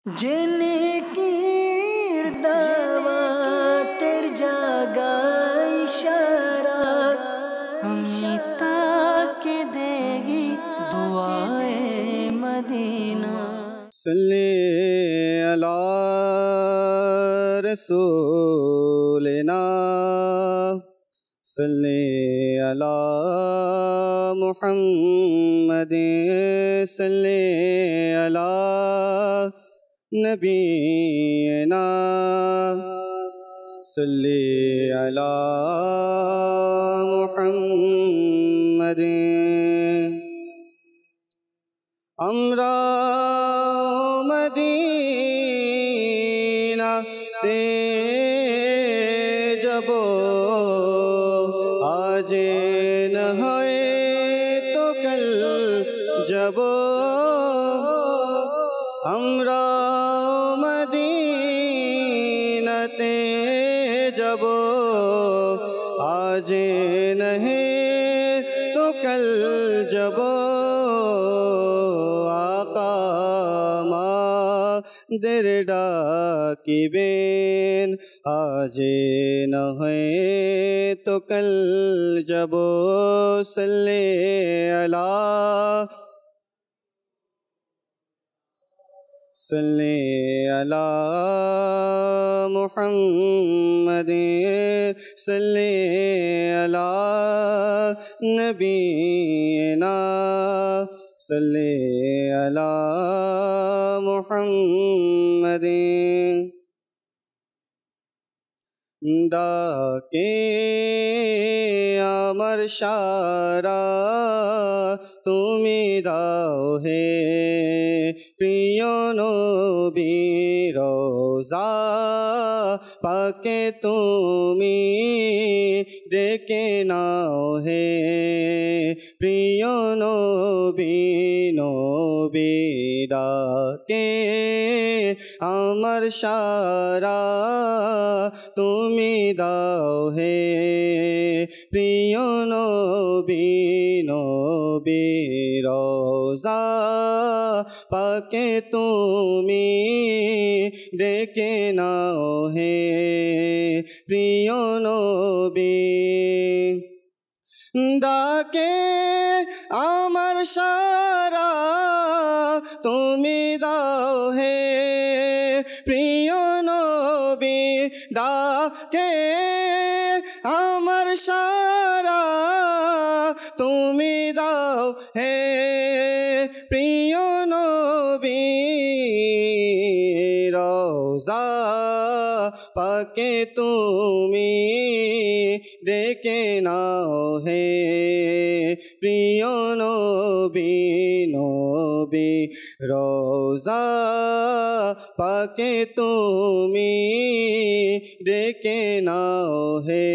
জেনে কিরদাওয়াতের জাগায় ইশারা আমি তাকে দেগি দুআয়ে মদিনা सल्ले अला रसूलिना सल्ले अला मुहम्मद सल्ले अला नबीना सल्ले अला मुहम्मद আমরা মদিনাতে যাব আজ না হয় তো কাল যাব আমরা মদিনাতে যাব আজ नहीं तो कल যাব দের ডাকিবেন আজ না হয় তো কাল যাব সাল্লে আলা सल्ले अला मुहम्मद सल्ले अला नबीना सल्ले अला मुहम्मद ডাকে আমার সারা তুমি দাও হে প্রিয় নবী রোজা পাকে তুমি ডেকে নাও হে প্রিয় নবী নবী ডাকে আমার সারা তুমি দাও হে প্রিয় নবী নবী রোজা পাকে তুমি ডেকে নাও হে প্রিয় নবী ডাকে আমার সারা তুমি দাও হে প্রিয় নবী ডাকে আমার সারা তুমি দাও হে প্রিয় নবী রোজা পাকে তুমি ডেকে নাও হে প্রিয় নবী নবী রোজা পাকে তুমি ডেকে নাও হে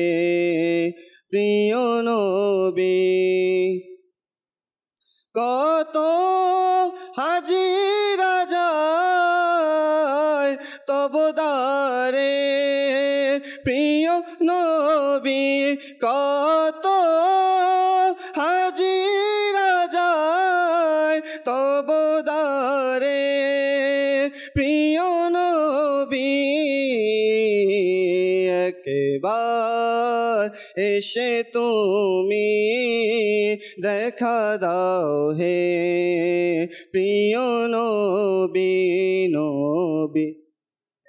প্রিয় নবী কত হাজিরা যায় তবদারে প্রিয় নবী কত হাজিরা যায় তবদারে প্রিয় নবী একবার এসে তুমি দেখা দাও হে প্রিয় নবী নবী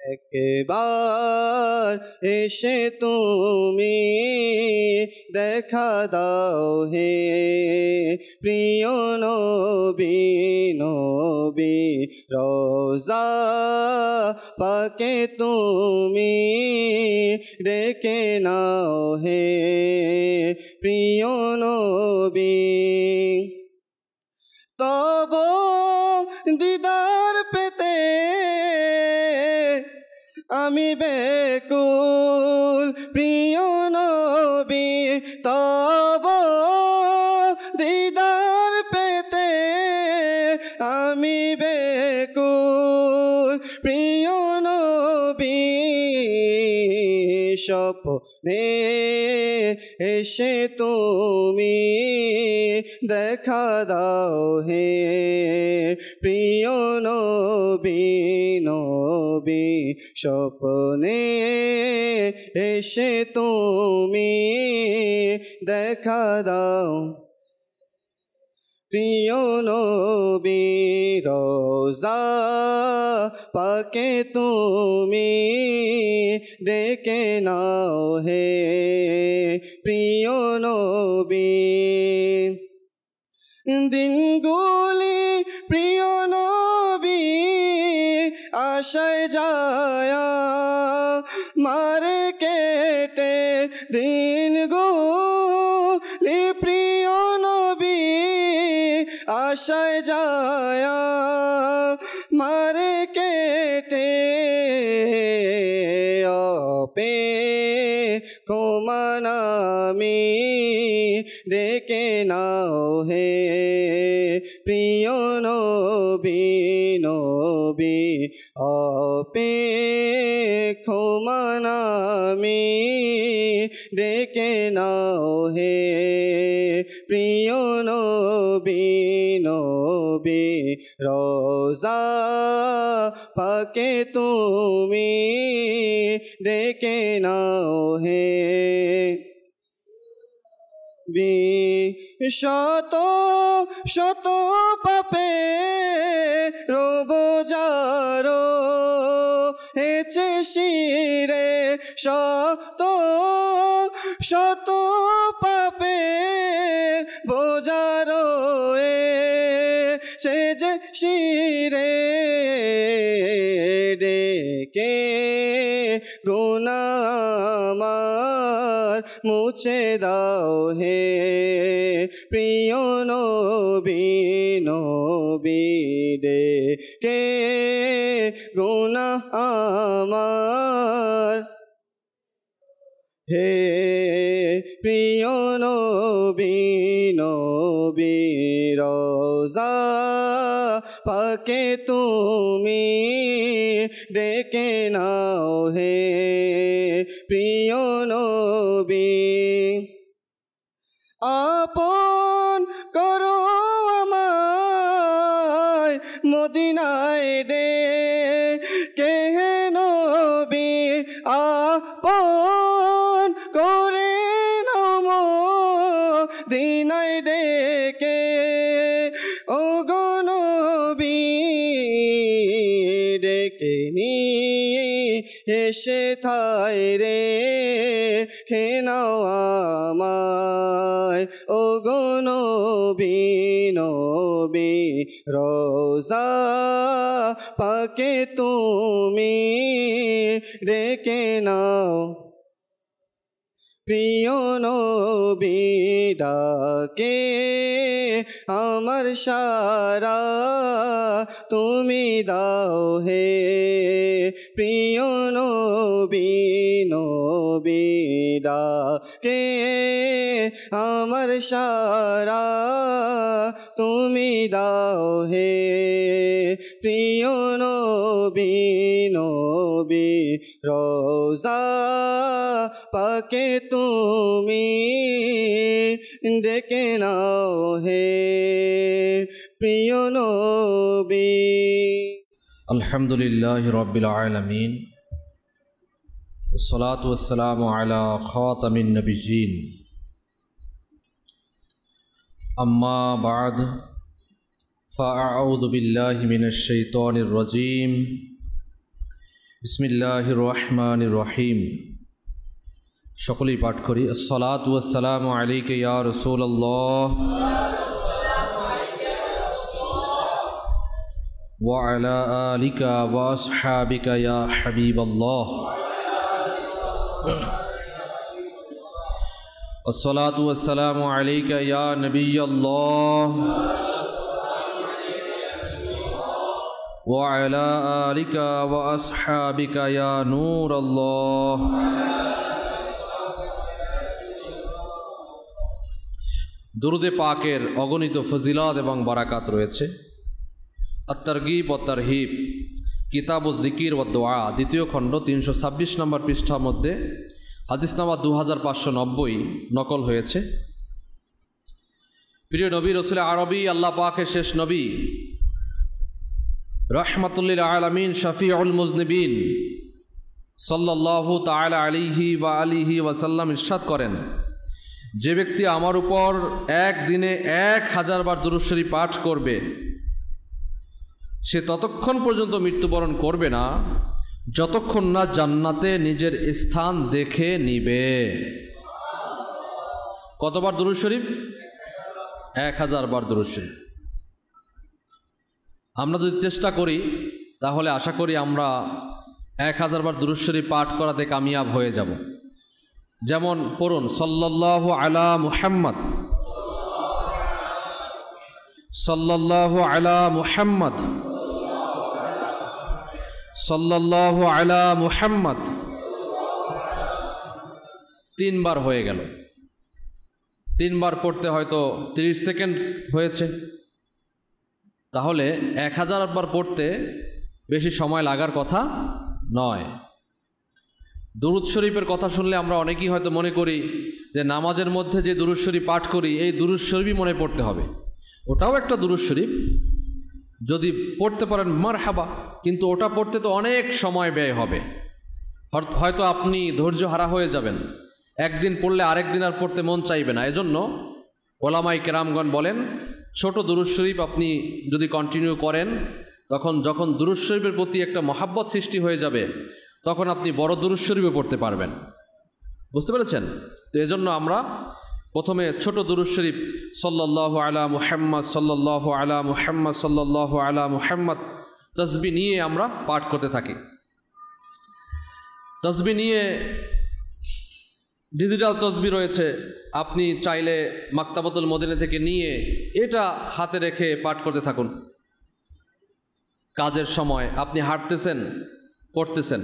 একবার এসে তুমি দেখা দাও হে প্রিয় নবী নবী রোজা পাকে তুমি ডেকে নাও হে প্রিয় নবী তব দিদার পেতে আমি বেকুল প্রিয় নবী তব দিদার পেতে আমি বেকুল প্রিয় নবী স্বপ্নে এসে তুমি দেখা দাও হে প্রিয় নবী নবী স্বপ্নে এসে তুমি দেখা দাও প্রিয় নবী রোজা পাকে তুমি ডেকে নাও হে প্রিয় নবী দিনগুলি প্রিয় নবী আশায় যায় মারে কেটে দিনগুলি প্রিয় নবী আশায় যায় মারে কেটে অপে কোমানামি ডেকে নাও হে প্রিয় নবী নবী অপে কোমানামি ডেকে নাও হে প্রিয় নবী নবী রোজা পাকে তুমি ডেকে নাও হে শত শত পাপে রোবজারো হেছে শিরে শত শত পাপে বোজারো সে যে শিরে ডেকে গুনামার মুছে দাও হে প্রিয় নবী নবী ডেকে গুনাহ আমার হে প্রিয় নবী নবী রোজা পাকে তুমি ডেকে নাও হে প্রিয় নবী আপন করো আমায় মদিনায় ডেকে নবী আপন করে নম দিনায় ডেকে ও গো নবী ডেকে নিয়ে এসে থায় রে খেনাও আমায় ও গো নবী নবী রোজা পাকে তুমি ডেকে নাও প্রিয় নবী ডাকে আমার সারা তুমি দাও হে প্রিয় নবী নবী ডাকে আমার সারা তুমি দাও হে প্রিয় নবী নবী রোজা পাকে তুমি ডেকে নাও হে প্রিয় নবী আলহামদুলিল্লাহি রাব্বিল আলামিন والصلاة والسلام على خاتم النبيين أما بعد فأعوذ بالله من الشيطان الرجيم بسم الله الرحمن الرحيم সকলেই পাঠ করি الصلاة والسلام عليك يا رسول الله وعلى آلك وأصحابك يا حبيب الله الصلاة والسلام عليك يا نبي الله وعلى آلك وأصحابك يا نور الله দুরুদে পাকের অগণিত ফজিলত এবং বারাকাত রয়েছে। আত-তারগীব ও তারহিব কিতাবুজ যিকির ওয়াদ দুআ দ্বিতীয় খণ্ড 326 নম্বর পৃষ্ঠার মধ্যে হাদিস নাম্বার 2590 নকল হয়েছে। প্রিয় নবী রাসূল আরবি আল্লাহ পাকের শেষ নবী রাহমাতুল্লিল আলামিন শাফিউল মুজনিবিন সাল্লাল্লাহু তাআলা আলাইহি ওয়া আলিহি ওয়াসাল্লাম ইরশাদ করেন, যে ব্যক্তি আমার উপর একদিনে 1000 বার দুরূদ শরীফ পাঠ করবে সে ততক্ষণ পর্যন্ত মৃত্যুবরণ করবে না যতক্ষণ না জান্নাতে নিজের স্থান দেখে নিবে। কতবার দুরূদ শরীফ? 1000 বার দুরূদ শরীফ। আমরা যদি চেষ্টা করি তাহলে আশা করি আমরা 1000 বার দুরূদ শরীফ পাঠ করাতে কামিয়াব হয়ে যাব। যেমন পড়ুন, সাল্লাল্লাহু আলা মুহাম্মদ, সাল্লাল্লাহু আলা মুহাম্মদ, সাল্লাল্লাহু আলা মুহাম্মদ। 3 বার হয়ে গেল। 3 বার পড়তে হয়তো 30 সেকেন্ড হয়েছে, তাহলে 1000 বার পড়তে বেশি সময় লাগার কথা নয়। দুরূদ শরীফের কথা শুনলে আমরা অনেকেই হয়তো মনে করি যে নামাজের মধ্যে যে দুরূদ শরীফ পাঠ করি এই দুরূদ শরীফই মনে পড়তে হবে। ওটাও একটা দুরূদ শরীফ, যদি পড়তে পারেন মারহাবা, কিন্তু ওটা পড়তে তো অনেক সময় ব্যয় হবে। হয়তো আপনি ধৈর্য হারা হয়ে যাবেন, একদিন পড়লে আরেক দিন আর পড়তে মন চাইবে না। এজন্য ওলামায়ে কেরামগণ বলেন, ছোট দুরূদ শরীফ আপনি যদি কন্টিনিউ করেন, যখন দুরূদ শরীফের প্রতি একটা মহাব্বত সৃষ্টি হয়ে যাবে তখন আপনি বড় দুরূদ শরীফও পড়তে পারবেন। বুঝতে পেরেছেন? তো এজন্য আমরা প্রথমে ছোট দুরূদ শরীফ সাল্লাল্লাহু আলা মুহাম্মদ, সাল্লাল্লাহু আলা মুহাম্মদ, সাল্লাল্লাহু আলা মুহাম্মদ তাসবিহ নিয়ে আমরা পাঠ করতে থাকি। তাসবিহ নিয়ে ডিজিটাল তাসবিহ রয়েছে, আপনি চাইলে মাকতাবাতুল মদিনা থেকে নিয়ে এটা হাতে রেখে পাঠ করতে থাকুন। কাজের সময় আপনি হাঁটতেছেন, পড়তেছেন।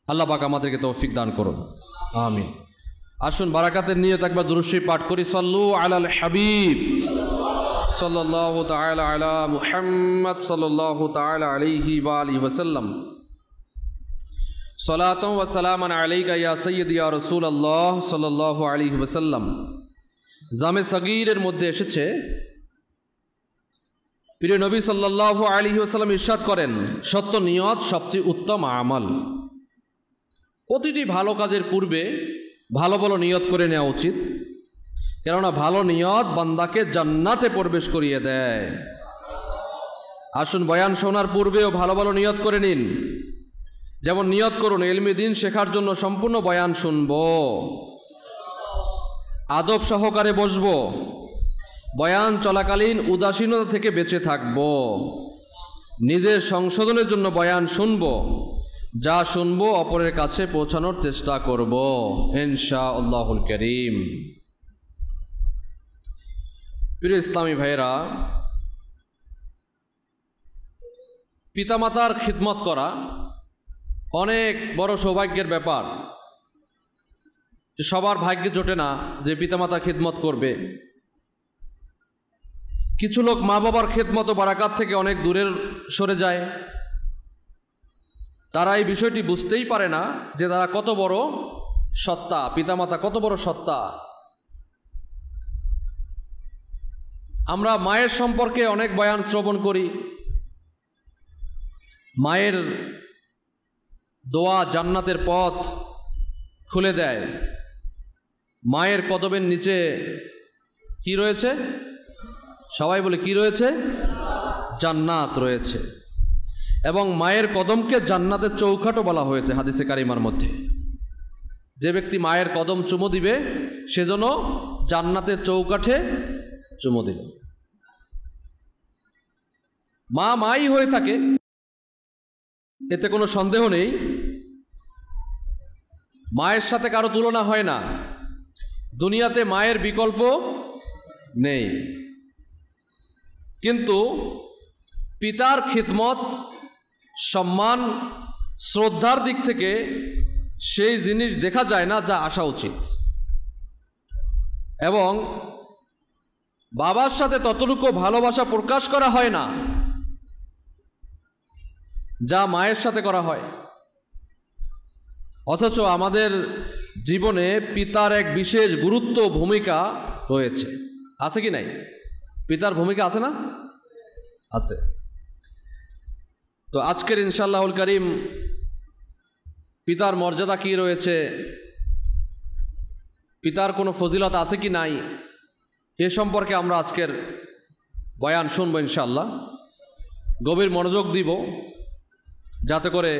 আল্লাহ পাক আমাদেরকে তৌফিক দান করুন, আমিন। আসুন বারাকাতের নিয়ত একবার দুরূদ শরীফ পাঠ করি। সাল্লু আলাল হাবিব সাল্লাল্লাহু তাআলা আলা মুহাম্মদ সাল্লাল্লাহু তাআলা আলাইহি ওয়া আলিহি ওয়াসাল্লাম। সালাতান ওয়া সালামান আলাইকা ইয়া সাইয়্যিদি ইয়া রাসূলুল্লাহ সাল্লাল্লাহু আলাইহি ওয়াসাল্লাম। জামে সগীরের মধ্যে এসেছে, প্রিয় নবী সাল্লাল্লাহু আলাইহি ওয়াসাল্লাম ইরশাদ করেন, সত্য নিয়ত সবচেয়ে উত্তম আমল। প্রতিটি ভালো কাজের পূর্বে ভালো ভালো নিয়ত করে নেওয়া উচিত, কেননা ভালো নিয়ত বান্দাকে জান্নাতে প্রবেশ করিয়ে দেয়। আসুন বয়ান শোনার পূর্বেও ভালো ভালো নিয়ত করে নিন। যেমন নিয়ত করুন ইলমে দ্বীন শেখার জন্য সম্পূর্ণ বয়ান শুনব, আদব সহকারে বসব, বয়ান চলাকালীন উদাসীনতা থেকে বেঁচে থাকব, নিজের সংশোধনের জন্য বয়ান শুনব, যা শুনবো অপরের কাছে পৌঁছানোর চেষ্টা করব ইনশাআল্লাহুল কারীম। প্রিয় ইসলামী ভাইয়েরা, পিতামাতার খিদমত করা অনেক বড় সৌভাগ্যের ব্যাপার। সবার ভাগ্যে জোটে না যে পিতামাতা খিদমত করবে। কিছু লোক মা বাবার খিদমত ও বারাকাত থেকে অনেক দূরে সরে যায়। তারা এই বিষয়টি বুঝতেই পারে না যে তারা কত বড় সত্তা, পিতামাতা কত বড় সত্তা। আমরা মায়ের সম্পর্কে অনেক বয়ান শ্রবণ করি। মায়ের দোয়া জান্নাতের পথ খুলে দেয়। মায়ের কদমের নিচে কি রয়েছে? সবাই বলে কি রয়েছে? জান্নাত রয়েছে। এবং মায়ের কদমকে জান্নাতের চৌখাটও বলা হয়েছে হাদিসে কারিমার মধ্যে। যে ব্যক্তি মায়ের কদম চুমো দিবে সেজন্য জান্নাতের চৌকাঠে চুমো দিবে। মা মাই হয়ে থাকে, এতে কোনো সন্দেহ নেই। মায়ের সাথে কারো তুলনা হয় না। দুনিয়াতে মায়ের বিকল্প নেই। কিন্তু পিতার খিদমত, সম্মান, শ্রদ্ধার দিক থেকে সেই জিনিস দেখা যায় না যা আসা উচিত। এবং বাবার সাথে ততটুকু ভালোবাসা প্রকাশ করা হয় না যা মায়ের সাথে করা হয়। অথচ আমাদের জীবনে পিতার এক বিশেষ গুরুত্ব ভূমিকা রয়েছে। আছে কি নাই? পিতার ভূমিকা আছে না? আছে। তো আজকের ইনশাআল্লাহুল কারীম পিতার মর্যাদা কি রয়েছে, পিতার কোনো ফজিলত আছে কি নাই, এ সম্পর্কে আমরা আজকের বয়ান শুনবো ইনশাআল্লাহ। গভীর মনোযোগ দিব যাতে করে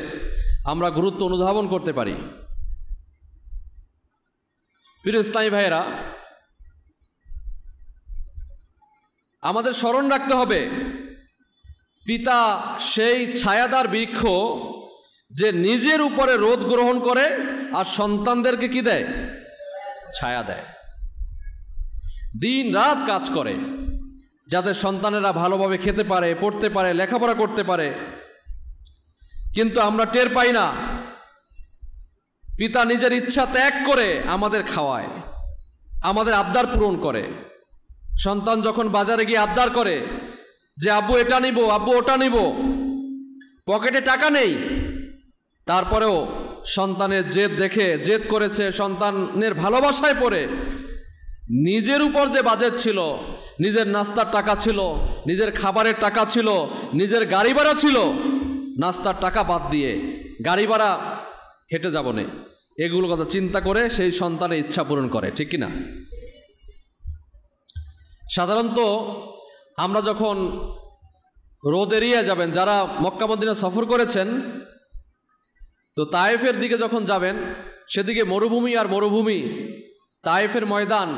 আমরা গুরুত্ব অনুধাবন করতে পারি। প্রিয় ইসলামী ভাইয়েরা, আমাদের স্মরণ রাখতে হবে পিতা সেই ছায়াদার বৃক্ষ যে নিজের উপরে রোদ গ্রহণ করে আর সন্তানদেরকে কি দেয়? ছায়া দেয়। দিন রাত কাজ করে যাতে সন্তানেরা ভালোভাবে খেতে পারে, পড়তে পারে, লেখাপড়া করতে পারে, কিন্তু আমরা টের পাই না। পিতা নিজের ইচ্ছা ত্যাগ করে আমাদের খাওয়ায়, আমাদের আবদার পূরণ করে। সন্তান যখন বাজারে গিয়ে আবদার করে যে আব্বু এটা নিব, আব্বু ওটা নিব, পকেটে টাকা নেই, তারপরেও সন্তানের জেদ দেখে, জেদ করেছে, সন্তানের ভালোবাসায় পড়ে নিজের উপর যে বাজেট ছিল, নিজের নাস্তার টাকা ছিল, নিজের খাবারের টাকা ছিল, নিজের গাড়ি ভাড়া ছিল, নাস্তার টাকা বাদ দিয়ে গাড়ি ভাড়া হেঁটে যাব না, এগুলো কথা চিন্তা করে সেই সন্তানের ইচ্ছা পূরণ করে, ঠিক কিনা? সাধারণত আমরা যখন রোদ এরিয়া যাবেন, যারা মক্কা মদিনা সফর করেছেন, তো তায়েফের দিকে যখন যাবেন, সেদিকে মরুভূমি আর মরুভূমি, তায়েফের ময়দান,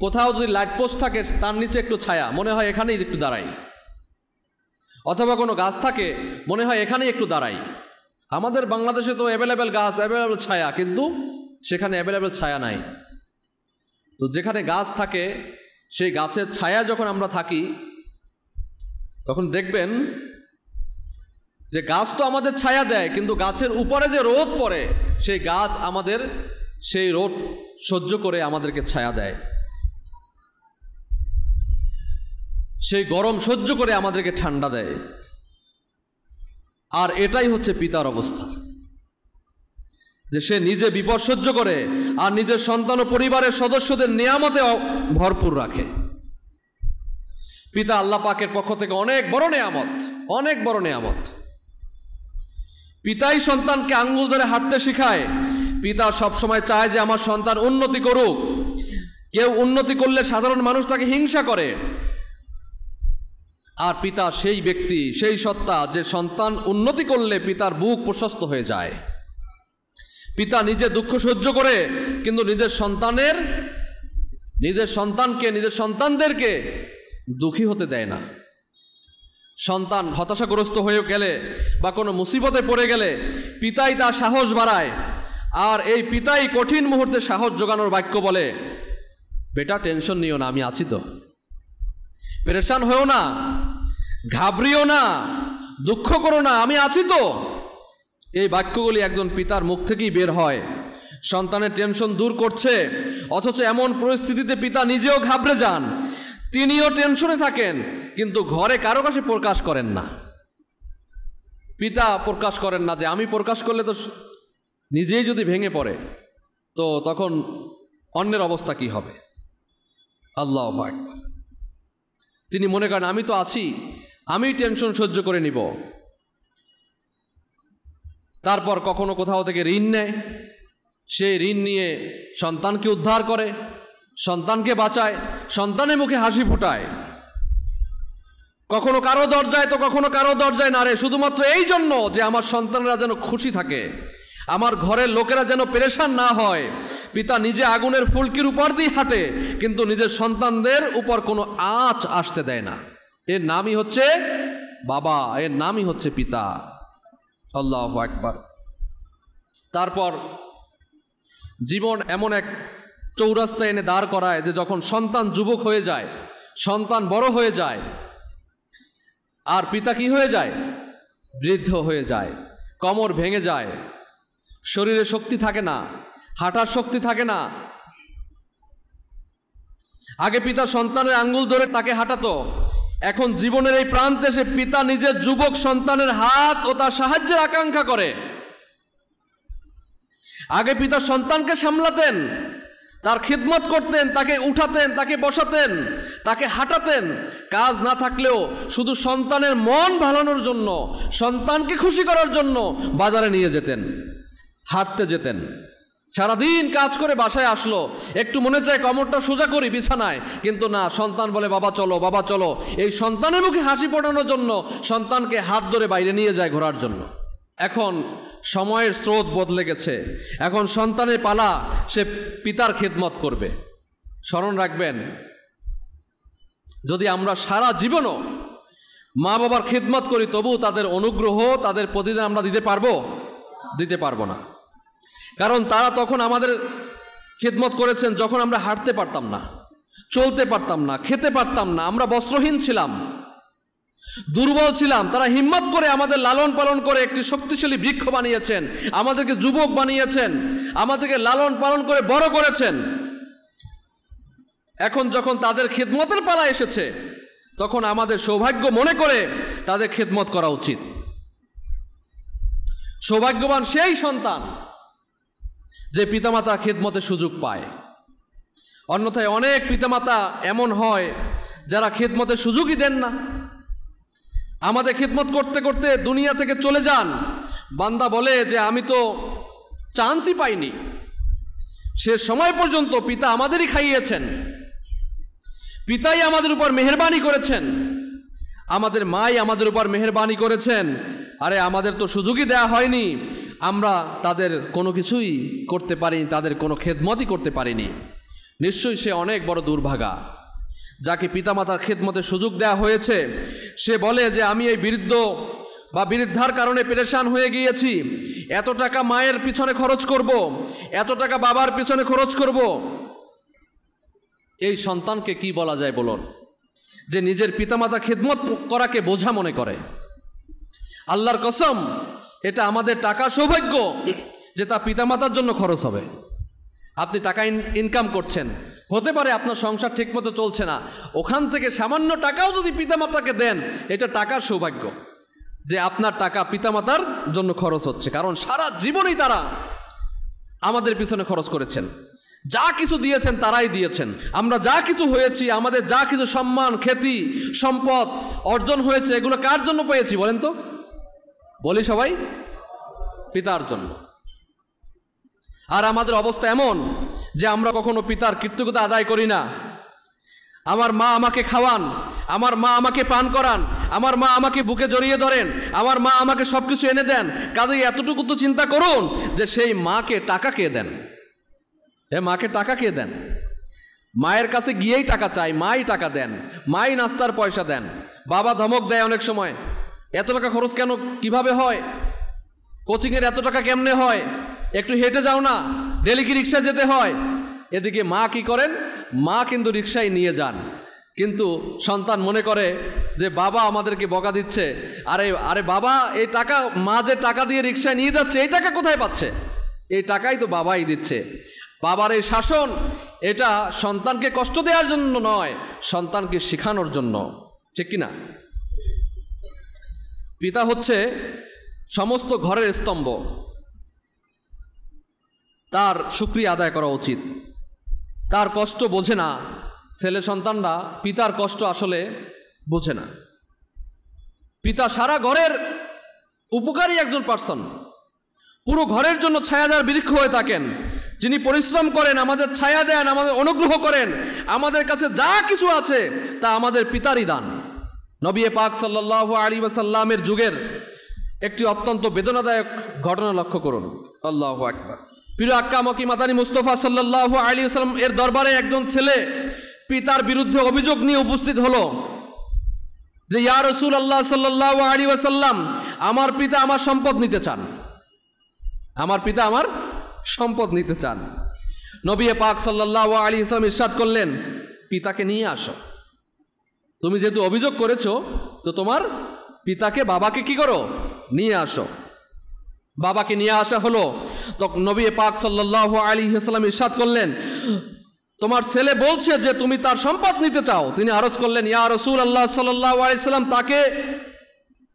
কোথাও যদি লাইট পোস্ট থাকে তার নিচে একটু ছায়া, মনে হয় এখানেই একটু দাঁড়াই, অথবা কোনো গাছ থাকে মনে হয় এখানেই একটু দাঁড়াই। আমাদের বাংলাদেশে তো অ্যাভেলেবেল গাছ, অ্যাভেলেবেল ছায়া, কিন্তু সেখানে অ্যাভেলেবেল ছায়া নাই। তো যেখানে গাছ থাকে সেই গাছের ছায়া যখন আমরা থাকি, তখন দেখবেন যে গাছ তো আমাদের ছায়া দেয়, কিন্তু গাছের উপরে যে রোদ পড়ে সেই গাছ আমাদের সেই রোদ সহ্য করে আমাদেরকে ছায়া দেয়, সেই গরম সহ্য করে আমাদেরকে ঠান্ডা দেয়। আর এটাই হচ্ছে পিতার অবস্থা, যে সে নিজে বিপদ সহ্য করে আর নিজের সন্তান ও পরিবারের সদস্যদের নিয়ামতে ভরপুর রাখে। পিতা আল্লাহ পাকের পক্ষ থেকে অনেক বড় নিয়ামত, অনেক বড় নিয়ামত। পিতাই সন্তানকে আঙ্গুল ধরে হাঁটতে শিখায়। পিতা সবসময় চায় যে আমার সন্তান উন্নতি করুক। কেউ উন্নতি করলে সাধারণ মানুষ তাকে হিংসা করে, আর পিতা সেই ব্যক্তি, সেই সত্তা যে সন্তান উন্নতি করলে পিতার বুক প্রশস্ত হয়ে যায়। পিতা নিজে দুঃখ সহ্য করে, কিন্তু নিজের সন্তানদেরকে দুঃখী হতে দেয় না। সন্তান হতাশাগ্রস্ত হয়ে গেলে বা কোনো মুসিবতে পড়ে গেলে পিতাই তার সাহস বাড়ায়, আর এই পিতাই কঠিন মুহূর্তে সাহস জোগানোর বাক্য বলে, বেটা টেনশন নিও না, আমি আছি তো, পেরেশান হয়েও না, ঘাবড়িও না, দুঃখ করো না, আমি আছি তো। এই বাক্যগুলি একজন পিতার মুখ থেকেই বের হয়। সন্তানের টেনশন দূর করছে, অথচ এমন পরিস্থিতিতে পিতা নিজেও ঘাবড়ে যান, তিনিও টেনশনে থাকেন, কিন্তু ঘরে কারো কাছে প্রকাশ করেন না। পিতা প্রকাশ করেন না, যে আমি প্রকাশ করলে তো নিজেই যদি ভেঙে পড়ে, তো তখন অন্যের অবস্থা কি হবে। আল্লাহু আকবার। তিনি মনে করেন আমি তো আছি, আমি টেনশন সহ্য করে নিব। তারপর কখনো কোথাও থেকে ঋণ নেয়, সেই ঋণ নিয়ে সন্তানকে উদ্ধার করে, সন্তানকে বাঁচায়, সন্তানের মুখে হাসি ফোটায়। কখনো কারো দরজায় তো কখনো কারো দরজায় নাড়ে, শুধুমাত্র এই জন্য যে আমার সন্তানরা যেন খুশি থাকে, আমার ঘরের লোকেরা যেন পেরেশান না হয়। পিতা নিজে আগুনের ফুলকির উপর দিয়ে হাঁটে, কিন্তু নিজের সন্তানদের উপর কোনো আঁচ আসতে দেয় না। এর নামই হচ্ছে বাবা, এর নামই হচ্ছে পিতা। আল্লাহু আকবার। তারপর জীবন এমন এক চৌরাস্তা এনে দাঁড় করায় যে যখন সন্তান যুবক হয়ে যায়, সন্তান বড় হয়ে যায়, আর পিতা কি হয়ে যায়? বৃদ্ধ হয়ে যায়, কোমর ভেঙে যায়, শরীরে শক্তি থাকে না, হাঁটার শক্তি থাকে না। আগে পিতা সন্তানের আঙ্গুল ধরে তাকে হাঁটাতো, এখন জীবনের এই প্রান্তে সে পিতা নিজের যুবক সন্তানের হাত ও তার সাহায্যের আকাঙ্ক্ষা করে। আগে পিতা সন্তানকে সামলাতেন, তার খিদমত করতেন, তাকে উঠাতেন, তাকে বসাতেন, তাকে হাঁটাতেন। কাজ না থাকলেও শুধু সন্তানের মন ভালানোর জন্য, সন্তানকে খুশি করার জন্য বাজারে নিয়ে যেতেন, হাঁটতে যেতেন। সারাদিন কাজ করে বাসায় আসলো, একটু মনে চায় কোমরটা সোজা করি বিছানায়, কিন্তু না, সন্তান বলে বাবা চলো, বাবা চলো। এই সন্তানের মুখে হাসি ফোটানোর জন্য সন্তানকে হাত ধরে বাইরে নিয়ে যায় ঘোরার জন্য। এখন সময়ের স্রোত বদলে গেছে, এখন সন্তানের পালা, সে পিতার খিদমত করবে। স্মরণ রাখবেন, যদি আমরা সারা জীবনও মা বাবার খিদমত করি, তবু তাদের অনুগ্রহ, তাদের প্রতিদান আমরা দিতে পারবো না। কারণ তারা তখন আমাদের খিদমত করেছেন যখন আমরা হাঁটতে পারতাম না, চলতে পারতাম না, খেতে পারতাম না, আমরা বস্ত্রহীন ছিলাম, দুর্বল ছিলাম। তারা হিম্মত করে আমাদের লালন পালন করে একটি শক্তিশালী বৃক্ষ বানিয়েছেন, আমাদেরকে যুবক বানিয়েছেন, আমাদেরকে লালন পালন করে বড় করেছেন। এখন যখন তাদের খিদমতের পালা এসেছে, তখন আমাদের সৌভাগ্য মনে করে তাদের খিদমত করা উচিত। সৌভাগ্যবান সেই সন্তান যে পিতামাতা খিদমতের সুযোগ পায়। অন্যথায় অনেক পিতামাতা এমন হয় যারা খিদমতের সুযোগই দেন না, আমাদের খিদমত করতে করতে দুনিয়া থেকে চলে যান। বান্দা বলে যে আমি তো চান্সই পাইনি, সে সময় পর্যন্ত পিতা আমাদেরই খাইয়েছেন, পিতাই আমাদের উপর মেহেরবানি করেছেন, আমাদের মাই আমাদের উপর মেহেরবানি করেছেন। আরে আমাদের তো সুযোগই দেয়া হয়নি, আমরা তাদের কোনো কিছুই করতে পারিনি, তাদের কোনো খেদমতই করতে পারিনি। নিশ্চয়ই সে অনেক বড় দুর্ভাগা, যাকে পিতামাতার খেদমতের সুযোগ দেয়া হয়েছে। সে বলে যে আমি এই বৃদ্ধ বা বৃদ্ধার কারণে পেরেশান হয়ে গিয়েছি, এত টাকা মায়ের পিছনে খরচ করব, এত টাকা বাবার পিছনে খরচ করব। এই সন্তানকে কি বলা যায় বলুন, যে নিজের পিতামাতা খেদমত করাকে বোঝা মনে করে? আল্লাহর কসম, এটা আমাদের টাকা সৌভাগ্য যে তা পিতামাতার জন্য খরচ হবে। আপনি টাকা ইনকাম করছেন, হতে পারে আপনার সংসার ঠিকমতো চলছে না, ওখান থেকে সামান্য টাকাও যদি পিতামাতাকে দেন, এটা টাকার সৌভাগ্য যে আপনার টাকা পিতামাতার জন্য খরচ হচ্ছে। কারণ সারা জীবনেই তারা আমাদের পিছনে খরচ করেছেন, যা কিছু দিয়েছেন তারাই দিয়েছেন। আমরা যা কিছু হয়েছি, আমাদের যা কিছু সম্মান, খ্যাতি, সম্পদ অর্জন হয়েছে, এগুলো কার জন্য পেয়েছি বলেন তো? বলি সবাই, পিতার জন্য। আর আমাদের অবস্থা এমন যে আমরা কখনো পিতার কৃতজ্ঞতা আদায় করি না। আমার মা আমাকে খাওয়ান, আমার মা আমাকে পান করান, আমার মা আমাকে বুকে জড়িয়ে ধরেন, আমার মা আমাকে সব কিছু এনে দেন। কাজেই এতটুকু তো চিন্তা করুন যে সেই মাকে টাকা কে দেন? মাকে টাকা কে দেন? মায়ের কাছে গিয়েই টাকা চাই, মাই টাকা দেন, মাই নাস্তার পয়সা দেন। বাবা ধমক দেয় অনেক সময়, এত টাকা খরচ কেন, কিভাবে হয়, কোচিংয়ের এত টাকা কেমনে হয়, একটু হেঁটে যাও না, ডেলি কি রিক্সায় যেতে হয়? এদিকে মা কি করেন? মা কিন্তু রিক্সায় নিয়ে যান, কিন্তু সন্তান মনে করে যে বাবা আমাদেরকে বকা দিচ্ছে। আরে বাবা, এই টাকা মা যে টাকা দিয়ে রিক্সায় নিয়ে যাচ্ছে, এই টাকা কোথায় পাচ্ছে? এই টাকাই তো বাবাই দিচ্ছে। বাবার এই শাসন, এটা সন্তানকে কষ্ট দেওয়ার জন্য নয়, সন্তানকে শেখানোর জন্য, ঠিক কিনা? পিতা হচ্ছে সমস্ত ঘরের স্তম্ভ, তার শুকরিয়া আদায় করা উচিত। তার কষ্ট বোঝে না ছেলে সন্তানরা, পিতার কষ্ট আসলে বোঝে না। পিতা সারা ঘরের উপকারী একজন পার্সন, পুরো ঘরের জন্য ছায়াদার বৃক্ষ হয়ে থাকেন, যিনি পরিশ্রম করেন, আমাদের ছায়া দেন, আমাদের অনুগ্রহ করেন। আমাদের কাছে যা কিছু আছে তা আমাদের পিতারই দান। নবী পাক সাল্লাল্লাহু আলাইহি ওয়াসাল্লামের যুগের একটি অত্যন্ত বেদনাদায়ক ঘটনা লক্ষ্য করুন। আল্লাহু আকবার। প্রিয় আক্কা মকি মাদানী মুস্তাফা সাল্লাল্লাহু আলাইহি ওয়াসাল্লাম এর দরবারে একজন ছেলে পিতার বিরুদ্ধে অভিযোগ নিয়ে উপস্থিত হলো যে ইয়া রাসূলুল্লাহ সাল্লাল্লাহু আলাইহি ওয়াসাল্লাম, আমার পিতা আমার সম্পদ নিতে চান, আমার পিতা আমার সম্পদ নিতে চান। নবী পাক সাল্লাল্লাহু আলাইহি ওয়াসাল্লাম ইরশাদ করলেন, পিতাকে নিয়ে আসো। তুমি যেহেতু অভিযোগ করেছো, তো তোমার পিতাকে, বাবাকে কি করো? নিয়ে আসো। বাবাকে নিয়ে আসা হলো। তো নবী পাক সাল্লাল্লাহু আলাইহি ওয়াসাল্লাম ইরশাদ করলেন, তোমার ছেলে বলছে যে তুমি তার সম্পদ নিতে চাও। তিনি আরজ করলেন, ইয়া রাসূলুল্লাহ সাল্লাল্লাহু আলাইহি ওয়াসাল্লাম, তাকে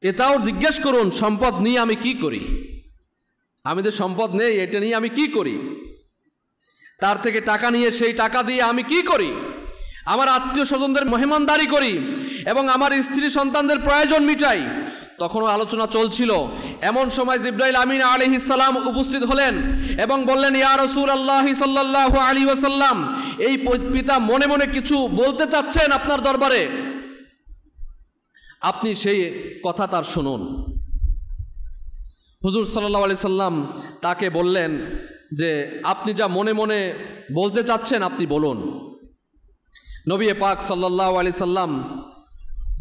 এটাও জিজ্ঞেস করুন সম্পদ নিয়ে আমি কি করি। আমি তো সম্পদ নেই, এটা নিয়ে আমি কি করি? তার থেকে টাকা নিয়ে সেই টাকা দিয়ে আমি কি করি? আমার আত্মীয় স্বজনদের মেহমানদারি করি এবং আমার স্ত্রী সন্তানদের প্রয়োজন মিটাই। তখনও আলোচনা চলছিল। এমন সময় জিবরাইল আমিন আলাইহিস সালাম উপস্থিত হলেন এবং বললেন, ইয়া রাসূলুল্লাহ সাল্লাল্লাহু আলাইহি ওয়াসাল্লাম, এই পিতা মনে মনে কিছু বলতে চাচ্ছেন আপনার দরবারে, আপনি সেই কথা তার শুনুন। হুজুর সাল্লাল্লাহু আলাইহি সাল্লাম তাকে বললেন যে আপনি যা মনে মনে বলতে চাচ্ছেন আপনি বলুন। নবী পাক সাল্লাল্লাহু আলাইহি সাল্লাম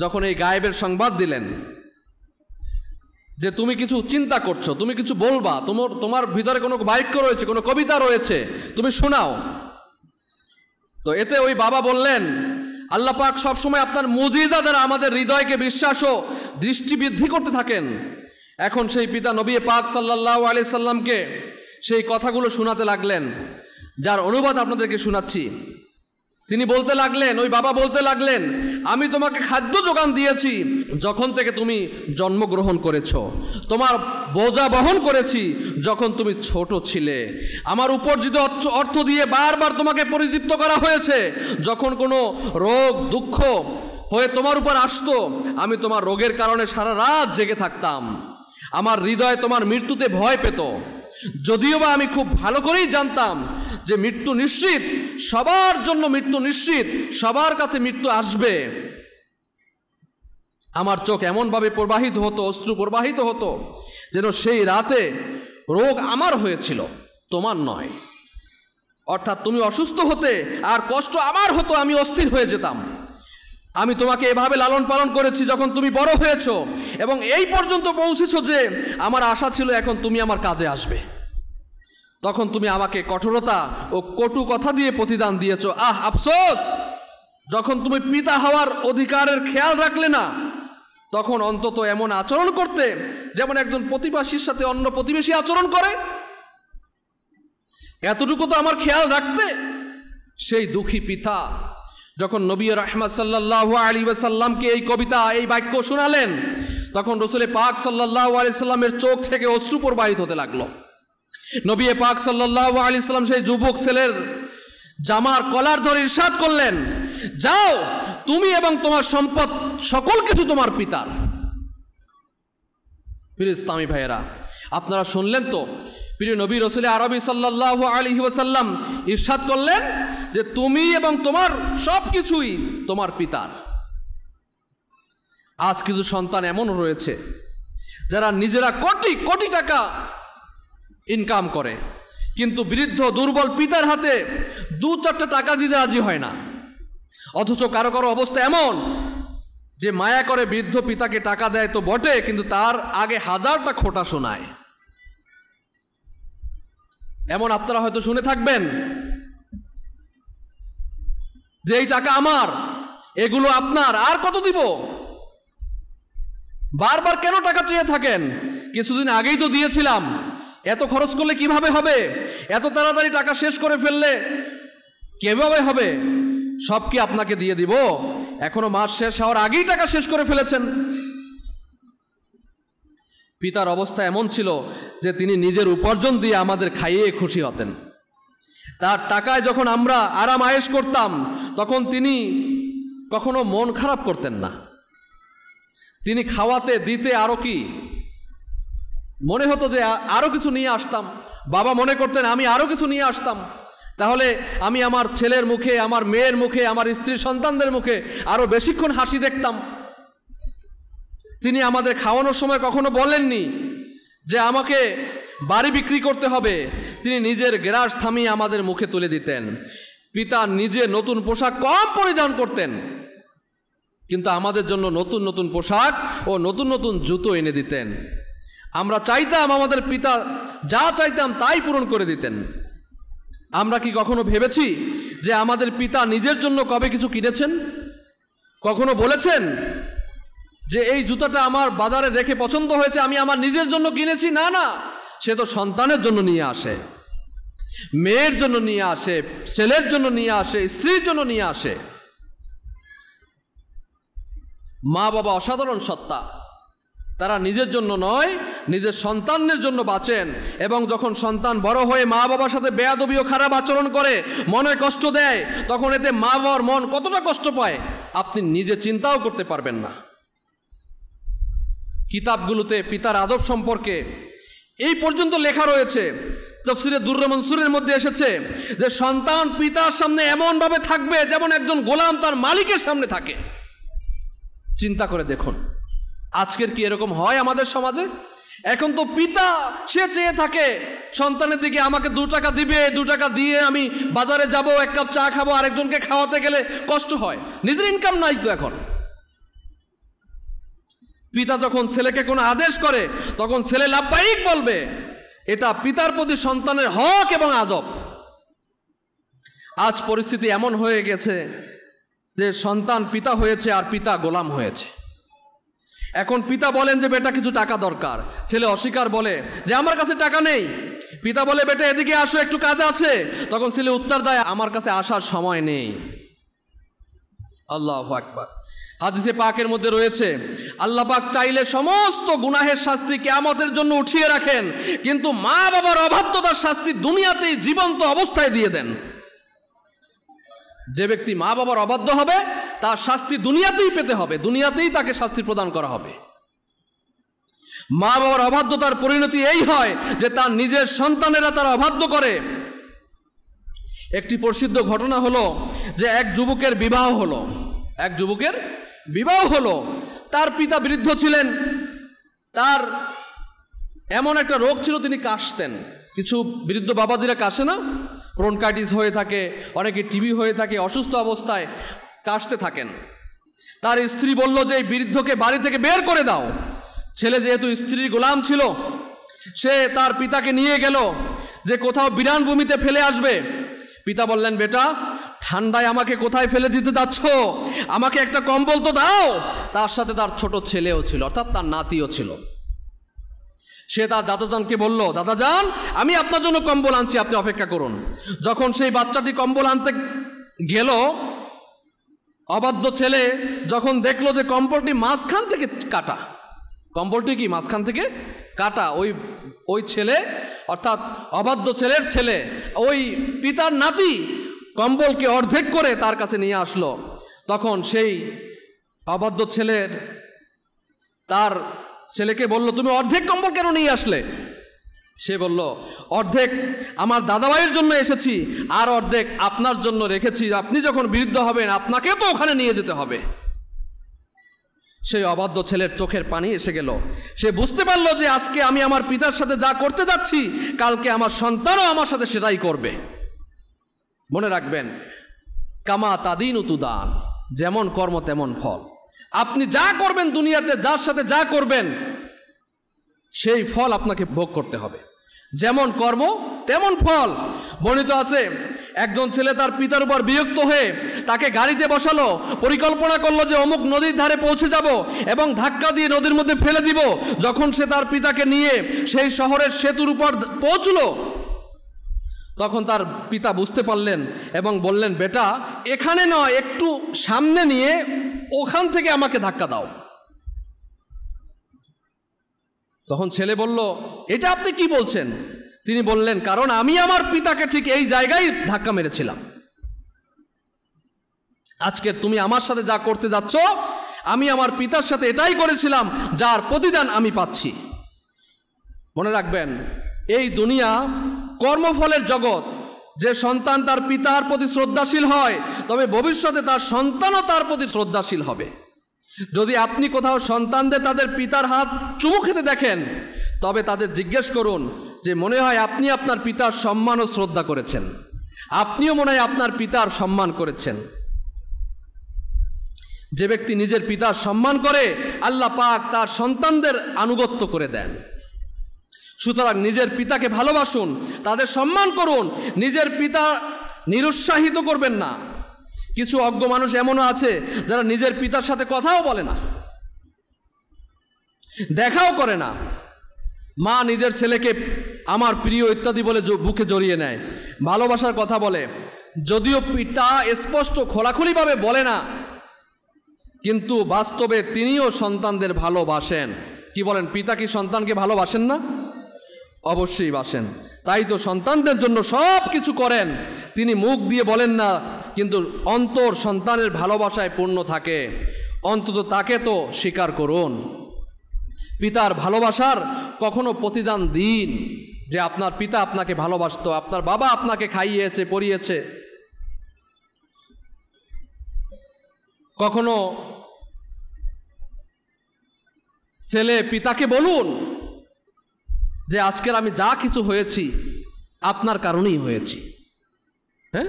যখন এই গায়েবের সংবাদ দিলেন যে তুমি কিছু চিন্তা করছো, তুমি কিছু বলবা, তোমার ভিতরে কোনো বাক্য রয়েছে, কোনো কবিতা রয়েছে, তুমি শোনাও। তো এতে ওই বাবা বললেন, আল্লাহ পাক সবসময় আপনার মুজিজা দ্বারা আমাদের হৃদয়কে বিশ্বাস ও দৃষ্টি বৃদ্ধি করতে থাকেন। এখন সেই পিতা নবী পাক সাল্লাল্লাহু আলাইহি সাল্লামকে সেই কথাগুলো শোনাতে লাগলেন, যার অনুবাদ আপনাদেরকে শোনাচ্ছি। তিনি বলতে লাগলেন, ওই বাবা বলতে লাগলেন, আমি তোমাকে খাদ্য যোগান দিয়েছি যখন থেকে তুমি জন্মগ্রহণ করেছো, তোমার বোঝা বহন করেছি যখন তুমি ছোট ছিলে, আমার উপার্জিত অর্থ দিয়ে বারবার তোমাকে পরিতৃপ্ত করা হয়েছে, যখন কোনো রোগ দুঃখ হয়ে তোমার উপর আসতো আমি তোমার রোগের কারণে সারা রাত জেগে থাকতাম, আমার হৃদয় তোমার মৃত্যুতে ভয় পেত, যদিও বা আমি খুব ভালো করেই জানতাম যে মৃত্যু নিশ্চিত, সবার জন্য মৃত্যু নিশ্চিত, সবার কাছে মৃত্যু আসবে। আমার চোখ এমনভাবে প্রবাহিত হতো, অশ্রু প্রবাহিত হতো যেন সেই রাতে রোগ আমার হয়েছিল, তোমার নয়। অর্থাৎ তুমি অসুস্থ হতে আর কষ্ট আমার হতো, আমি অস্থির হয়ে যেতাম। আমি তোমাকে এভাবে লালন পালন করেছি যখন তুমি বড় হয়েছো এবং এই পর্যন্ত পৌঁছেছো যে আমার আশা ছিল এখন তুমি আমার কাজে আসবে। তখন তুমি আমাকে কঠোরতা ও কটু কথা দিয়ে প্রতিদান দিয়েছো। আহ আফসোস, যখন তুমি পিতা হওয়ার অধিকারের খেয়াল রাখলে না, তখন অন্তত এমন আচরণ করতে যেমন একজন প্রতিবেশীর সাথে অন্য প্রতিবেশী আচরণ করে, এতটুকু তো আমার খেয়াল রাখতে। সেই দুঃখী পিতা যখন নবী রাহমাত সাল্লাল্লাহু আলাইহি ওয়াসাল্লামকে এই কবিতা, এই বাক্য শোনালেন, তখন রাসূল পাক সাল্লাল্লাহু আলাইহি সাল্লামের চোখ থেকে অশ্রু প্রবাহিত হতে লাগলো। নবী পাক সাল্লাল্লাহু আলাইহি সাল্লাম সেই যুবক ছেলের জামার কলার ধরে ইরশাদ করলেন, যাও, তুমি এবং তোমার সম্পদ সকল কিছু তোমার পিতার। প্রিয় ইসলামী ভাইয়েরা, আপনারা শুনলেন তো, প্রিয় নবী রাসূল আরবি সাল্লাল্লাহু আলাইহি ওয়াসাল্লাম ইরশাদ করলেন যে তুমি এবং তোমার সব কিছুই তোমার পিতার। আজ কিছু সন্তান এমন রয়েছে যারা নিজেরা কোটি কোটি টাকা ইনকাম করে, কিন্তু বৃদ্ধ দুর্বল পিতার হাতে 2-4টা টাকা দিতে রাজি হয় না। অথচ কারো কারো অবস্থা এমন যে মায়া করে বৃদ্ধ পিতাকে টাকা দেয় তো বটে, কিন্তু তার আগে 1000টা খোঁটা শোনায়। এমন আপনারা হয়তো শুনে থাকবেন যে এই টাকা আমার, এগুলো আপনার, আর কত দিব? বারবার কেন টাকা চেয়ে থাকেন? কিছুদিন আগেই তো দিয়েছিলাম, এত খরচ করলে কিভাবে হবে? এত তাড়াতাড়ি টাকা শেষ করে ফেললে কিভাবে হবে? সব কি আপনাকে দিয়ে দিব? এখনো মাস শেষ হওয়ার আগেই টাকা শেষ করে ফেলেছেন। পিতার অবস্থা এমন ছিল যে তিনি নিজের উপার্জন দিয়ে আমাদের খাইয়ে খুশি হতেন। তার টাকায় যখন আমরা আরাম আয়েশ করতাম তখন তিনি কখনো মন খারাপ করতেন না। তিনি খাওয়াতে দিতে আরো কি মনে হতো যে আরো কিছু নিয়ে আসতাম, বাবা মনে করতেন আমি আরো কিছু নিয়ে আসতাম, তাহলে আমি আমার ছেলের মুখে, আমার মেয়ের মুখে, আমার স্ত্রী সন্তানদের মুখে আরো বেশিক্ষণ হাসি দেখতাম। তিনি আমাদের খাওয়ানোর সময় কখনো বলেননি যে আমাকে বাড়ি বিক্রি করতে হবে, তিনি নিজের গ্রাস থামিয়ে আমাদের মুখে তুলে দিতেন। পিতা নিজে নতুন পোশাক কম পরিধান করতেন, কিন্তু আমাদের জন্য নতুন নতুন পোশাক ও নতুন নতুন জুতো এনে দিতেন। আমরা চাইতাম আমাদের পিতা যা চাইতাম তাই পূরণ করে দিতেন। আমরা কি কখনো ভেবেছি যে আমাদের পিতা নিজের জন্য কবে কিছু কিনেছেন? কখনো বলেছেন যে এই জুতাটা আমার বাজারে দেখে পছন্দ হয়েছে, আমি আমার নিজের জন্য কিনেছি? না না, সে তো সন্তানের জন্য নিয়ে আসে, মেয়ের জন্য নিয়ে আসে, ছেলের জন্য নিয়ে আসে, স্ত্রীর জন্য নিয়ে আসে। মা বাবা অসাধারণ সত্তা, তারা নিজের জন্য নয়, নিজের সন্তানের জন্য বাঁচেন। এবং যখন সন্তান বড় হয়ে মা বাবার সাথে বেয়াদবি ও খারাপ আচরণ করে, মনে কষ্ট দেয়, তখন এতে মা বাবার মন কতটা কষ্ট পায় আপনি নিজে চিন্তাও করতে পারবেন না। কিতাবগুলোতে পিতার আদব সম্পর্কে এই পর্যন্ত লেখা রয়েছে, তাফসিরে দুররে মনসুরের মধ্যে এসেছে যে সন্তান পিতার সামনে এমনভাবে থাকবে যেমন একজন গোলাম তার মালিকের সামনে থাকে। চিন্তা করে দেখুন, আজকের কি এরকম হয় আমাদের সমাজে? এখন তো পিতা সে চেয়ে থাকে সন্তানের দিকে, আমাকে 2 টাকা দিবে, 2 টাকা দিয়ে আমি বাজারে যাব, 1 কাপ চা খাবো, আরেকজনকে খাওয়াতে গেলে কষ্ট হয়, নিজের ইনকাম নাই তো। এখন পিতা যখন ছেলেকে কোনো আদেশ করে তখন ছেলে লাব্বাইক বলবে, এটা পিতার প্রতি সন্তানের হক এবং আদব। আজ পরিস্থিতি এমন হয়ে গেছে যে সন্তান পিতা হয়েছে আর পিতা গোলাম হয়েছে। এখন পিতা বলেন যে বেটা কিছু টাকা দরকার, ছেলে অস্বীকার বলে যে আমার কাছে টাকা নেই। পিতা বলে বেটা এদিকে আসো, একটু কাজ আছে, তখন ছেলে উত্তর দেয় আমার কাছে আসার সময় নেই। আল্লাহু আকবার। হাদিসে পাকের মধ্যে রয়েছে আল্লাহ পাক চাইলে সমস্ত গুনাহের শাস্তি কিয়ামতের জন্য উঠিয়ে রাখেন, কিন্তু মা বাবার অবাধ্যতার শাস্তি দুনিয়াতেই জীবন্ত অবস্থায় দিয়ে দেন। যে ব্যক্তি মা বাবার অবাধ্য হবে তার শাস্তি দুনিয়াতেই পেতে হবে, দুনিয়াতেই তাকে শাস্তি প্রদান করা হবে। মা বাবার অবাধ্যতার পরিণতি এই হয় যে তার নিজের সন্তানেরা তার অবাধ্য করে। একটি প্রসিদ্ধ ঘটনা হলো যে এক যুবকের বিবাহ হলো, তার পিতা বৃদ্ধ ছিলেন, তার এমন একটা রোগ ছিল তিনি কাশতেন। কিছু বৃদ্ধ বাবাজিরা কাশে না, ব্রনকাইটিস হয়ে থাকে, অনেকে টিবি হয়ে থাকে, অসুস্থ অবস্থায় কাশতে থাকেন। তার স্ত্রী বলল যে এই বৃদ্ধকে বাড়ি থেকে বের করে দাও। ছেলে যেহেতু স্ত্রীর গোলাম ছিল, সে তার পিতাকে নিয়ে গেল যে কোথাও বিরান ভূমিতে ফেলে আসবে। পিতা বললেন বেটা ঠান্ডায় আমাকে কোথায় ফেলে দিতে যাচ্ছ, আমাকে একটা কম্বল তো দাও। তার সাথে তার ছোট ছেলেও ছিল, অর্থাৎ তার নাতিও ছিল। সে তার দাদাজানকে বলল দাদাজান আমি আপনার জন্য কম্বল আনছি, আপনি অপেক্ষা করুন। যখন সেই বাচ্চাটি কম্বল আনতে গেল, অবাধ্য ছেলে যখন দেখলো যে কম্বলটি মাঝখান থেকে কাটা, কম্বলটি কি মাঝখান থেকে কাটা, ওই ছেলে অর্থাৎ অবাধ্য ছেলের ছেলে ওই পিতার নাতি কম্বলকে অর্ধেক করে তার কাছে নিয়ে আসলো। তখন সেই অবাধ্য ছেলের তার ছেলেকে বলল তুমি অর্ধেক কম্বল কেন নিয়ে আসলে? সে বলল অর্ধেক আমার দাদাভাইয়ের জন্য এসেছি, আর অর্ধেক আপনার জন্য রেখেছি, আপনি যখন বৃদ্ধ হবেন আপনাকে তো ওখানে নিয়ে যেতে হবে। সেই অবাধ্য ছেলের চোখের পানি এসে গেল। সে বুঝতে পারলো যে আজকে আমি আমার পিতার সাথে যা করতে যাচ্ছি কালকে আমার সন্তানও আমার সাথে সেটাই করবে। মনে রাখবেন কামা তাদিন উতুদান, যেমন কর্ম তেমন ফল। আপনি যা করবেন দুনিয়াতে, যার সাথে যা করবেন সেই ফল আপনাকে ভোগ করতে হবে। যেমন কর্ম তেমন ফল। বর্ণিত আছে একজন ছেলে তার পিতার উপর বিরক্ত হয়ে তাকে গাড়িতে বসালো, পরিকল্পনা করলো যে অমুক নদীর ধারে পৌঁছে যাব এবং ধাক্কা দিয়ে নদীর মধ্যে ফেলে দিব। যখন সে তার পিতাকে নিয়ে সেই শহরের সেতুর উপর পৌঁছলো, তখন তার পিতা বুঝতে পারলেন এবং বললেন বেটা এখানে নয়, একটু সামনে নিয়ে ওখান থেকে আমাকে ধাক্কা দাও। তখন ছেলে বলল এটা আপনি কি বলছেন? তিনি বললেন কারণ আমি আমার পিতাকে ঠিক এই জায়গায় ধাক্কা মেরেছিলাম। আজকে তুমি আমার সাথে যা করতে যাচ্ছ আমি আমার পিতার সাথে এটাই করেছিলাম, যার প্রতিদান আমি পাচ্ছি। মনে রাখবেন এই দুনিয়া কর্মফলের জগৎ। যে সন্তান তার পিতার প্রতি শ্রদ্ধাশীল হয় তবে ভবিষ্যতে তার সন্তানও তার প্রতি শ্রদ্ধাশীল হবে। যদি আপনি কোথাও সন্তানদের তাদের পিতার হাত চুমু খেতে দেখেন তবে তাদের জিজ্ঞেস করুন যে মনে হয় আপনি আপনার পিতার সম্মান ও শ্রদ্ধা করেছেন, আপনিও মনে হয় আপনার পিতার সম্মান করেছেন। যে ব্যক্তি নিজের পিতার সম্মান করে আল্লাহ পাক তার সন্তানদের আনুগত্য করে দেন। সুতরাং নিজের পিতাকে ভালোবাসুন, তাদের সম্মান করুন, নিজের পিতা নিরুৎসাহিত করবেন না। কিছু অজ্ঞ মানুষ এমনও আছে যারা নিজের পিতার সাথে কথাও বলে না, দেখাও করে না। মা নিজের ছেলেকে আমার প্রিয় ইত্যাদি বলে বুকে জড়িয়ে নেয়, ভালোবাসার কথা বলে, যদিও পিতা স্পষ্ট খোলাখুলিভাবে বলে না, কিন্তু বাস্তবে তিনিও সন্তানদের ভালোবাসেন। কি বলেন, পিতা কি সন্তানকে ভালোবাসেন না? অবশ্যই বাসেন। তাই তো সন্তানদের জন্য সব কিছু করেন। তিনি মুখ দিয়ে বলেন না, কিন্তু অন্তর সন্তানের ভালোবাসায় পূর্ণ থাকে। অন্তত তাকে তো স্বীকার করুন। পিতার ভালোবাসার কখনো প্রতিদান দিন, যে আপনার পিতা আপনাকে ভালোবাসতো, আপনার বাবা আপনাকে খাইয়েছে পরিয়েছে। কখনো ছেলে পিতাকে বলুন যে আজকের আমি যা কিছু হয়েছি আপনার কারণেই হয়েছি। হ্যাঁ,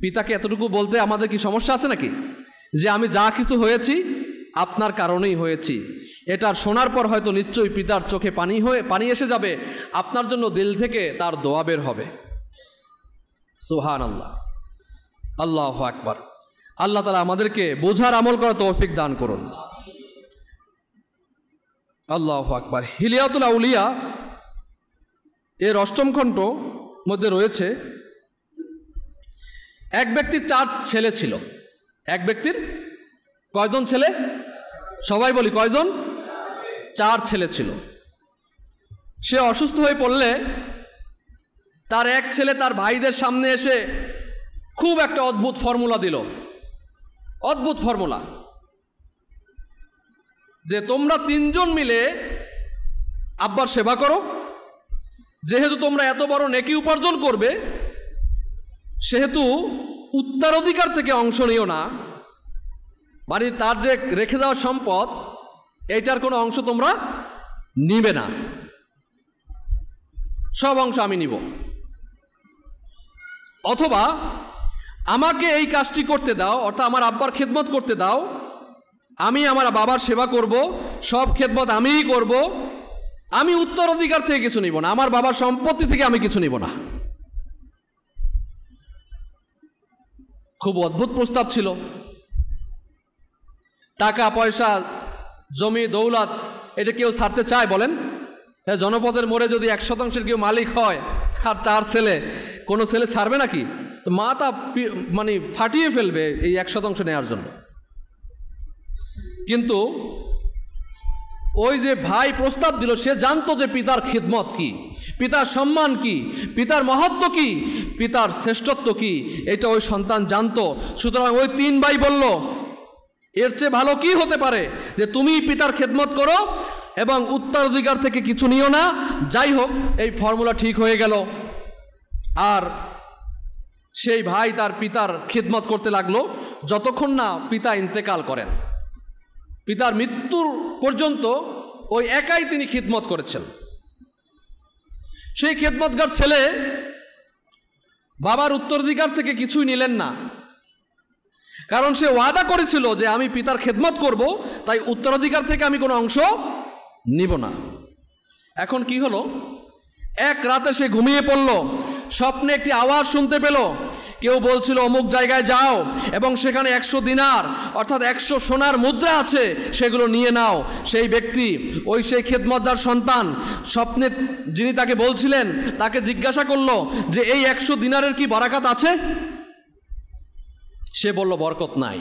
পিতাকে এতটুকু বলতে আমাদের কি সমস্যা আছে নাকি? যে আমি যা কিছু হয়েছি আপনার কারণেই হয়েছি। এটা শোনার পর হয়তো নিশ্চয়ই পিতার চোখে পানি এসে যাবে, আপনার জন্য দিল থেকে তার দোয়া বের হবে। সুবহানাল্লাহ, আল্লাহু আকবার। আল্লাহ তাআলা আমাদেরকে বোঝার আমল করার তৌফিক দান করুন। আল্লাহু আকবার। হিলিয়াতুল আউলিয়া এর ৮ম খণ্ড মধ্যে রয়েছে, এক ব্যক্তির 4 ছেলে ছিল। এক ব্যক্তির কয়জন ছেলে? সবাই বলি কয়জন? 4 ছেলে ছিল। সে অসুস্থ হয়ে পড়লে তার এক ছেলে তার ভাইদের সামনে এসে খুব একটা অদ্ভুত ফর্মুলা দিল। অদ্ভুত ফর্মুলা, যে তোমরা 3 জন মিলে আব্বার সেবা করো, যেহেতু তোমরা এত বড় নেকি উপার্জন করবে, সেহেতু উত্তরাধিকার থেকে অংশ নিও না। মানে তার যে রেখে দেওয়া সম্পদ, এইটার কোনো অংশ তোমরা নিবে না, সব অংশ আমি নিব। অথবা আমাকে এই কাজটি করতে দাও, অর্থাৎ আমার আব্বার খেদমত করতে দাও, আমি আমার বাবার সেবা করব, সব খেদমত আমিই করব, আমি উত্তরাধিকার থেকে কিছু নিব না, আমার বাবার সম্পত্তি থেকে আমি কিছু নিব না। খুব অদ্ভুত প্রস্তাব ছিল। টাকা পয়সা জমি দৌলত এটা কেউ ছাড়তে চায় বলেন? হ্যাঁ, জনপদের মোড়ে যদি 1% কেউ মালিক হয় আর 4 ছেলে, কোনো ছেলে ছাড়বে নাকি? তো মাথা মানে ফাটিয়ে ফেলবে এই 1% নেওয়ার জন্য। কিন্তু ওই যে ভাই প্রস্তাব দিল, সে জানতো যে পিতার খিদমত কি, পিতার সম্মান কি, পিতার মহত্ব কি, পিতার শ্রেষ্ঠত্ব কি, এটা ওই সন্তান জানতো। সুতরাং ওই 3 ভাই বলল, এর চেয়ে ভালো কি হতে পারে যে তুমি পিতার খেদমত করো এবং উত্তরাধিকার থেকে কিছু নিও না। যাই হোক, এই ফর্মুলা ঠিক হয়ে গেল। আর সেই ভাই তার পিতার খেদমত করতে লাগলো যতক্ষণ না পিতা ইন্তেকাল করেন। পিতার মৃত্যুর পর্যন্ত ওই একাই তিনি খিদমত করেছেন। সেই খেদমতগার ছেলে বাবার উত্তরাধিকার থেকে কিছুই নিলেন না, কারণ সে ওয়াদা করেছিল যে আমি পিতার খেদমত করব, তাই উত্তরাধিকার থেকে আমি কোনো অংশ নিব না। এখন কি হলো, এক রাতে সে ঘুমিয়ে পড়ল, স্বপ্নে একটি আওয়াজ শুনতে পেল। কেউ বলছিল অমুক জায়গায় যাও এবং সেখানে 100 দিনার অর্থাৎ 100 সোনার মুদ্রা আছে, সেগুলো নিয়ে নাও। সেই ব্যক্তি ওই সেই খেদমতদার সন্তান স্বপ্নে যিনি তাকে বলছিলেন তাকে জিজ্ঞাসা করলো যে এই 100 দিনারের কি বরাকাত আছে? সে বলল বরকত নাই।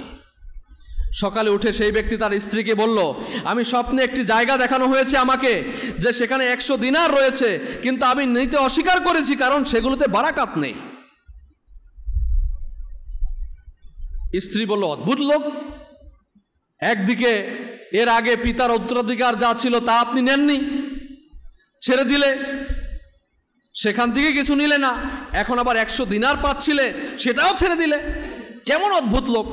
সকালে উঠে সেই ব্যক্তি তার স্ত্রীকে বলল, আমি স্বপ্নে একটি জায়গা দেখানো হয়েছে আমাকে, যে সেখানে 100 দিনার রয়েছে, কিন্তু আমি নিতে অস্বীকার করেছি কারণ সেগুলোতে বারাকাত নেই। স্ত্রী বলল, অদ্ভুত লোক, একদিকে এর আগে পিতার উত্তরাধিকার যা ছিল তা আপনি নেননি, ছেড়ে দিলে, সেখান থেকে কিছু নিলে না, এখন আবার 100 দিনার পাচ্ছিলে সেটাও ছেড়ে দিলে, কেমন অদ্ভুত লোক,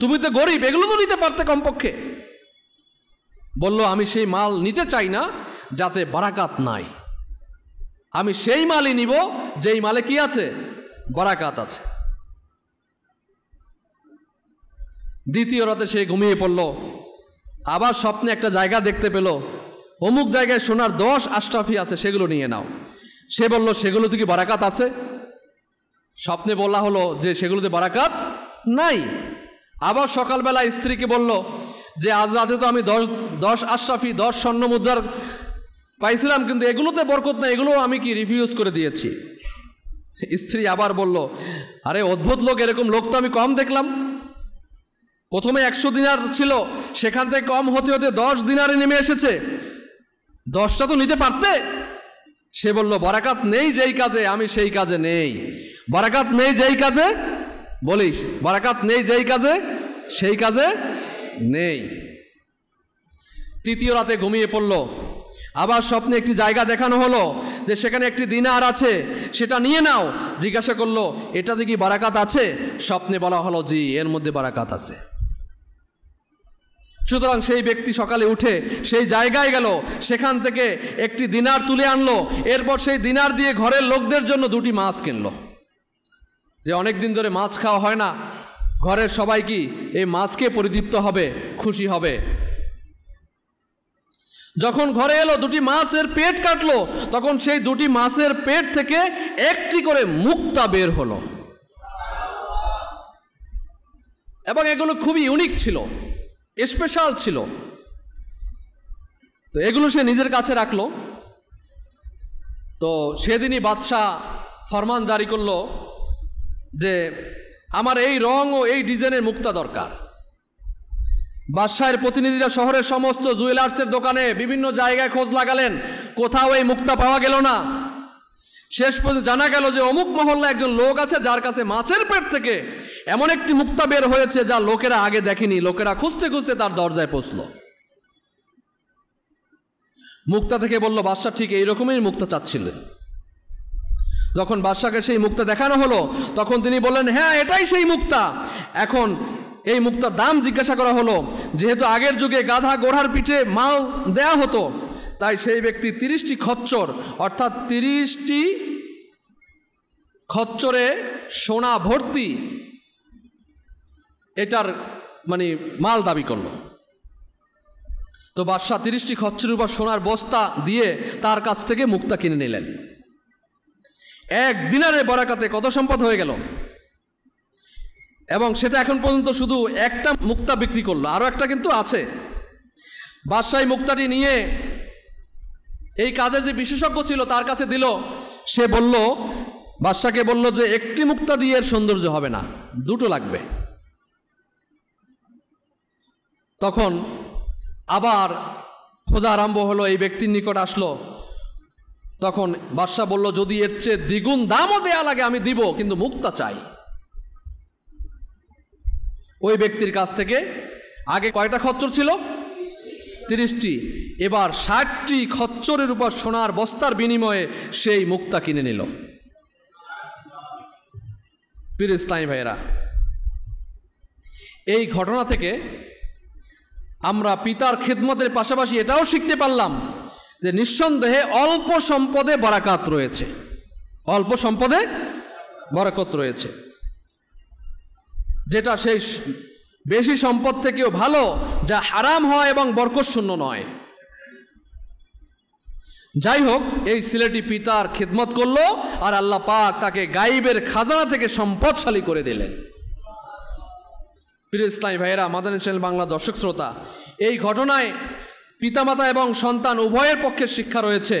তুমি তো গরিব, এগুলো তো নিতে পারতে কমপক্ষে। বলল, আমি সেই মাল নিতে চাই না যাতে বারাকাত নাই, আমি সেই মালই নিব যেই মালে কি আছে? বারাকাত আছে। দ্বিতীয় রাতে সে ঘুমিয়ে পড়ল, আবার স্বপ্নে একটা জায়গা দেখতে পেল, অমুক জায়গায় সোনার 10 আশরাফি আছে, সেগুলো নিয়ে নাও। সে বলল, সেগুলোতে কি বারাকাত আছে? স্বপ্নে বলা হলো যে সেগুলোতে বারাকাত নাই। আবার সকালবেলা স্ত্রীকে বলল যে আজ রাতে তো আমি 10 আশরাফি 10 স্বর্ণ মুদ্রার পাইছিলাম, কিন্তু এগুলোতে বরকত নাই, এগুলো আমি কি রিফিউজ করে দিয়েছি। স্ত্রী আবার বলল, আরে অদ্ভুত লোক, এরকম লোক তো আমি কম দেখলাম। প্রথমে 100 দিনার ছিল, সেখান থেকে কম হতে হতে 10 দিনারে নেমে এসেছে। 10টা তো নিতে পারতে। সে বলল, বারাকাত নেই যেই কাজে আমি সেই কাজে নেই। বারাকাত নেই যেই কাজে, বলিস, বারাকাত নেই যেই কাজে সেই কাজে নেই। তৃতীয় রাতে ঘুমিয়ে পড়ল। আবার স্বপ্নে একটি জায়গা দেখানো হলো যে সেখানে একটি দিনার আছে, সেটা নিয়ে নাও। জিজ্ঞাসা করলো, এটাতে কি বারাকাত আছে? স্বপ্নে বলা হলো, জি, এর মধ্যে বারাকাত আছে। সুতরাং সেই ব্যক্তি সকালে উঠে সেই জায়গায় গেল, সেখান থেকে একটি দিনার তুলে আনলো। এরপর সেই দিনার দিয়ে ঘরের লোকদের জন্য 2টি মাছ কিনলো। যে অনেক দিন ধরে মাছ খাওয়া হয় না, ঘরের সবাই কি এই মাছকে পরিতৃপ্ত হবে, খুশি হবে। যখন ঘরে এলো, 2টি মাছের পেট কাটলো, তখন সেই 2টি মাছের পেট থেকে একটি করে মুক্তা বের হলো, এবং এগুলো খুবই ইউনিক ছিল, স্পেশাল ছিল। তো এগুলো সে নিজের কাছে রাখলো। তো সেদিনই বাদশাহ ফরমান জারি করলো যে আমার এই রং ও এই ডিজাইনের মুক্তা দরকার। বাদশাহের প্রতিনিধিরা শহরের সমস্ত জুয়েলার্সের দোকানে বিভিন্ন জায়গায় খোঁজ লাগালেন, কোথাও এই মুক্তা পাওয়া গেল না। শেষ পর্যন্ত জানা গেল যে অমুক মহল্লা একজন লোক আছে যার কাছে মাছের পেট থেকে এমন একটি মুক্তা বের হয়েছে যা লোকেরা আগে দেখেনি। লোকেরা খুঁজতে খুঁজতে তার দরজায় পৌঁছল। মুক্তা থেকে বলল, বাদশাহ ঠিক এইরকমই মুক্তা চাচ্ছিলেন। যখন বাদশাকে সেই মুক্তা দেখানো হলো, তখন তিনি বললেন, হ্যাঁ, এটাই সেই মুক্তা। এখন এই মুক্তার দাম জিজ্ঞাসা করা হলো। যেহেতু আগের যুগে গাধা ঘোড়ার পিঠে মাল দেয়া হতো, তাই সেই ব্যক্তি 30টি খচ্চর, অর্থাৎ 30টি খচ্চরে সোনা ভর্তি এটার মাল দাবি করলো। তো বাদশাহ 30টি খচ্চরের উপর সোনার বস্তা দিয়ে তার কাছ থেকে মুক্তা কিনে নিলেন। 1 দিনারে বারাকাতে কত সম্পদ হয়ে গেল। এবং সেটা এখন পর্যন্ত শুধু একটা মুক্তা বিক্রি করলো, আরও একটা কিন্তু আছে। বাদশাহ মুক্তাটি নিয়ে এই কাজের যে বিশেষজ্ঞ ছিল তার কাছে দিল। সে বলল, বাদশাকে বলল যে একটি মুক্তা দিয়ে এর সৌন্দর্য হবে না, 2টো লাগবে। তখন আবার খোঁজা আরম্ভ হলো, এই ব্যক্তির নিকট আসলো। তখন বাদশাহ বলল, যদি এর চেয়ে দ্বিগুণ দামও দেয়া লাগে আমি দিব, কিন্তু মুক্তা চাই। ওই ব্যক্তির কাছ থেকে আগে কয়টা খচ্চর ছিল? 30টি। এবার 60টি খচ্চরের উপর সোনার বস্তার বিনিময়ে সেই মুক্তা কিনে নিল। প্রিয় ইসলামী ভাইয়েরা, এই ঘটনা থেকে আমরা পিতার খিদমতের পাশাপাশি এটাও শিখতে পারলাম যে নিঃসন্দেহে অল্প সম্পদে বারাকাত রয়েছে। অল্প সম্পদে বারাকাত রয়েছে, যেটা সেই বেশি সম্পদ থেকেও ভালো, যা হারাম হয় এবং বরকত শূন্য নয়। যাই হোক, এই ছেলেটি পিতার খিদমত করলো, আর আল্লাহ পাক তাকে গায়েবের খাজানা থেকে সম্পদশালী করে দিলেন। প্রিয় ইসলামী ভাইয়েরা, মাদানী চ্যানেল বাংলা দর্শক শ্রোতা, এই ঘটনায় পিতামাতা এবং সন্তান উভয়ের পক্ষে শিক্ষা রয়েছে।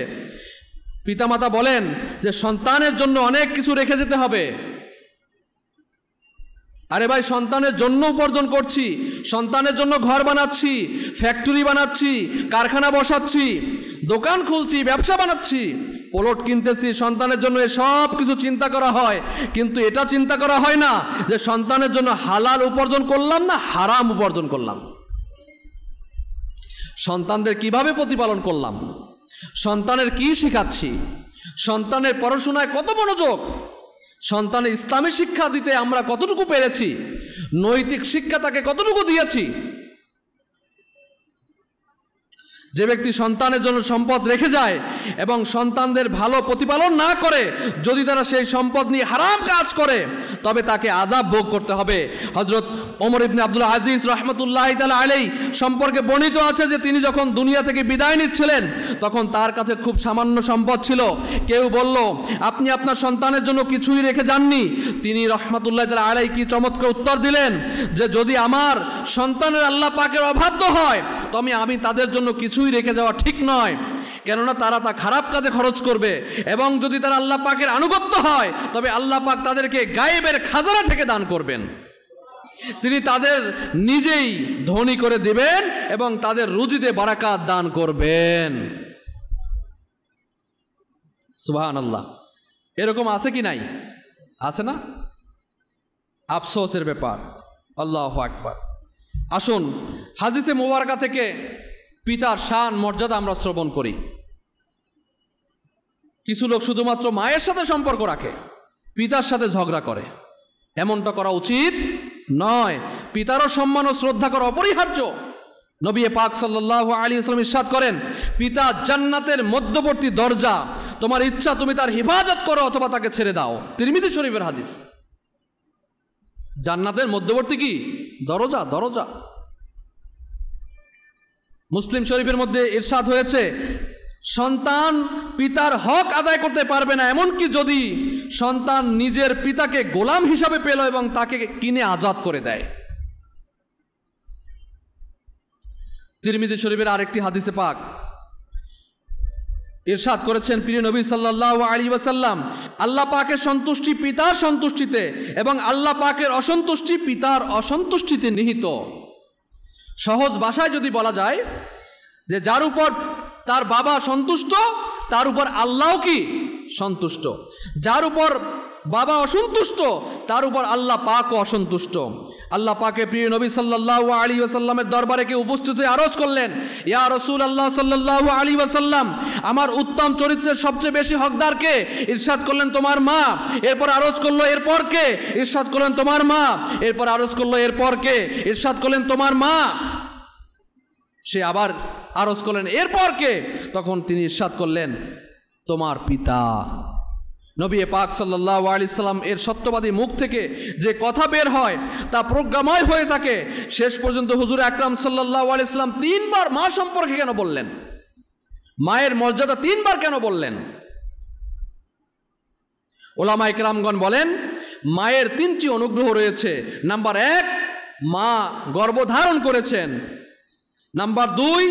পিতামাতা বলেন যে সন্তানের জন্য অনেক কিছু রেখে যেতে হবে। আরে ভাই, সন্তানের জন্য উপার্জন করছি, সন্তানের জন্য ঘর বানাচ্ছি, ফ্যাক্টরি বানাচ্ছি, কারখানা বসাচ্ছি, দোকান খুলছি, ব্যবসা বানাচ্ছি, প্লট কিনতেছি, সন্তানের জন্য সব কিছু চিন্তা করা হয়। কিন্তু এটা চিন্তা করা হয় না যে সন্তানের জন্য হালাল উপার্জন করলাম না হারাম উপার্জন করলাম, সন্তানদের কিভাবে প্রতিপালন করলাম, সন্তানের কি শিখাচ্ছি, সন্তানের পড়াশোনায় কত মনোযোগ, সন্তানের ইসলামী শিক্ষা দিতে আমরা কতটুকু পেরেছি, নৈতিক শিক্ষা তাকে কতটুকু দিয়েছি। যে ব্যক্তি সন্তানের জন্য সম্পদ রেখে যায় এবং সন্তানদের ভালো প্রতিপালন না করে, যদি তারা সেই সম্পদ নিয়ে হারাম কাজ করে, তবে তাকে আযাব ভোগ করতে হবে। হযরত ওমর ইবনে আব্দুল আজিজ রাহমাতুল্লাহি তাআলা আলাইহি সম্পর্কে বর্ণিত আছে যে তিনি যখন দুনিয়া থেকে বিদায় নিচ্ছিলেন, তখন তার কাছে খুব সামান্য সম্পদ ছিল। কেউ বলল, আপনি আপনার সন্তানের জন্য কিছুই রেখে যাননি? তিনি রাহমাতুল্লাহি তাআলা আলাইহি কি চমৎকার উত্তর দিলেন যে যদি আমার সন্তানের আল্লাহ পাকের অবাধ্য হয়, তবে আমি তাদের জন্য কিছুই রেখে যাওয়া ঠিক নয়, কেননা তারা তা খারাপ কাজে খরচ করবে। এবং যদি তারা আল্লাহ পাকের আনুগত্য হয়, তবে আল্লাহ পাক তাদেরকে গায়েবের খাজানা থেকে দান করবেন। তিনি তাদের নিজেই ধনী করে দিবেন এবং তাদের রুজিতে বারাকাত দান করবেন। সুবহানাল্লাহ। এরকম আছে কি নাই? আছে না? আফসোসের ব্যাপার। আল্লাহু আকবার। আসুন হাদিসে মুবারকা থেকে পিতার শান মর্যাদা আমরা শ্রবণ করি। কিছু লোক শুধুমাত্র মায়ের সাথে সম্পর্ক রাখে, পিতার সাথে ঝগড়া করে। এমনটা করা উচিত নয়। পিতারও সম্মান ও শ্রদ্ধা করা অপরিহার্য। নবী পাক সাল্লাল্লাহু আলাইহি ওয়াসাল্লাম ইরশাদ করেন, পিতা জান্নাতের মধ্যবর্তী দরজা, তোমার ইচ্ছা তুমি তার হিফাজত করো অথবা তাকে ছেড়ে দাও। তিরমিজি শরীফের হাদিস। জান্নাতের মধ্যবর্তী কি দরজা? দরজা। মুসলিম শরীফের মধ্যে ইরশাদ হয়েছে, সন্তান পিতার হক আদায় করতে পারবে না এমনকি যদি সন্তান নিজের পিতাকে গোলাম হিসাবে পেল এবং তাকে কিনে আজাদ করে দেয়। তিরমিজি শরীফের আরেকটি হাদিসে পাক ইরশাদ করেছেন প্রিয় নবী সাল্লাল্লাহু আলাইহি ওয়াসাল্লাম, আল্লাহ পাকের সন্তুষ্টি পিতার সন্তুষ্টিতে এবং আল্লাহ পাকের অসন্তুষ্টি পিতার অসন্তুষ্টিতে নিহিত। সহজ ভাষায় যদি বলা যায় যে যার উপর তার বাবা সন্তুষ্ট তার উপর আল্লাহও কি সন্তুষ্ট, যার উপর বাবা অসন্তুষ্ট তার উপর আল্লাহ পাকও অসন্তুষ্ট। আল্লাহ পাকে প্রিয় নবী সাল্লাল্লাহু আলাইহি ওয়াসাল্লামের দরবারে কে উপস্থিত হয়ে আরজ করলেন, ইয়া রাসূলুল্লাহ সাল্লাল্লাহু আলাইহি ওয়াসাল্লাম, আমার উত্তম চরিত্রের সবচেয়ে বেশি হকদার কে? ইরশাদ করলেন তোমার মা। এরপর আরজ করলো এরপর কে? ইরশাদ করলেন তোমার মা। এরপর আরজ করলো এরপর কে? ইরশাদ করলেন তোমার মা। সে আবার আরজ করলেন এরপর কে? তখন তিনি ইরশাদ করলেন তোমার পিতা। নবী পাক সাল্লাল্লাহু আলাইহি সাল্লাম এর সত্যবাদী মুখ থেকে যে কথা বের হয় তা প্রজ্ঞাময় হয়ে থাকে। শেষ পর্যন্ত হুজুর আকরাম সাল্লাল্লাহু আলাইহি সাল্লাম তিনবার মা সম্পর্কে কেন বললেন? মায়ের মর্যাদা তিনবার কেন বললেন? ওলামা ইকরামগণ বলেন মায়ের তিনটি অনুগ্রহ রয়েছে। নাম্বার 1, মা গর্ভধারণ করেছেন। নাম্বার 2,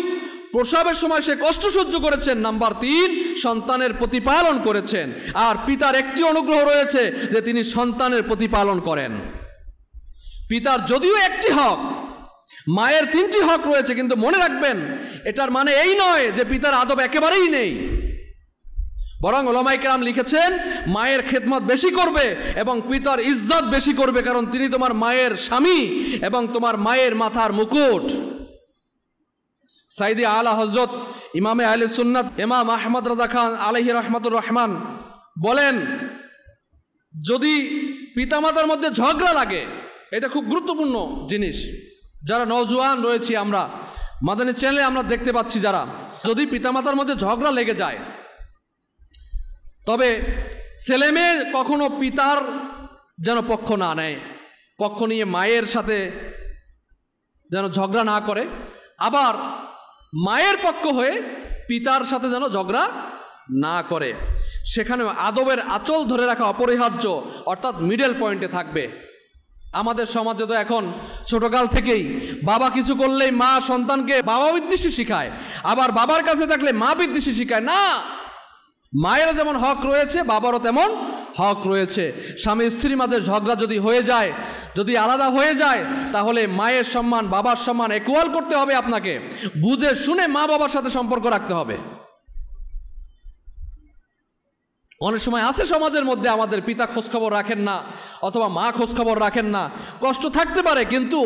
প্রসবের সময় সে কষ্ট সহ্য করেছেন। নাম্বার 3, সন্তানের প্রতিপালন করেছেন। আর পিতার একটি অনুগ্রহ রয়েছে যে তিনি সন্তানের প্রতিপালন করেন। পিতার যদিও একটি হক, মায়ের 3টি হক রয়েছে, কিন্তু মনে রাখবেন এটার মানে এই নয় যে পিতার আদব একেবারেই নেই। বরং ওলামায়ে কেরাম লিখেছেন মায়ের খেদমত বেশি করবে এবং পিতার ইজ্জত বেশি করবে, কারণ তিনি তোমার মায়ের স্বামী এবং তোমার মায়ের মাথার মুকুট। সাইদি আলা হযরত ইমামে আহলে সুন্নাত ইমাম আহমদ রাজা খান আলাইহি রহমাতুর রহমান বলেন, যদি পিতামাতার মধ্যে ঝগড়া লাগে, এটা খুব গুরুত্বপূর্ণ জিনিস। যারা নওজোয়ান রয়েছি আমরা মাদানী চ্যানেলে আমরা দেখতে পাচ্ছি, যারা যদি পিতামাতার মধ্যে ঝগড়া লেগে যায়, তবে ছেলে মেয়ে কখনো পিতার যেন পক্ষ না নেয়, পক্ষ নিয়ে মায়ের সাথে যেন ঝগড়া না করে, আবার মায়ের পক্ষ হয়ে পিতার সাথে যেন ঝগড়া না করে। সেখানেও আদবের আঁচল ধরে রাখা অপরিহার্য, অর্থাৎ মিডল পয়েন্টে থাকবে। আমাদের সমাজে তো এখন ছোটকাল থেকেই বাবা কিছু করলেই মা সন্তানকে বাবা বিদ্বেষী শিখায়, আবার বাবার কাছে থাকলে মা বিদ্বেষী শিখায়। না, মায়েরও যেমন হক রয়েছে বাবারও তেমন হক রয়েছে। স্বামী স্ত্রীর মাঝে ঝগড়া যদি হয়ে যায়, যদি আলাদা হয়ে যায়, তাহলে মায়ের সম্মান বাবার সম্মান ইকুয়াল করতে হবে। আপনাকে বুঝে শুনে মা বাবার সাথে সম্পর্ক রাখতে হবে। অনেক সময় আছে সমাজের মধ্যে আমাদের পিতা খোঁজখবর রাখেন না অথবা মা খোঁজখবর রাখেন না, কষ্ট থাকতে পারে, কিন্তু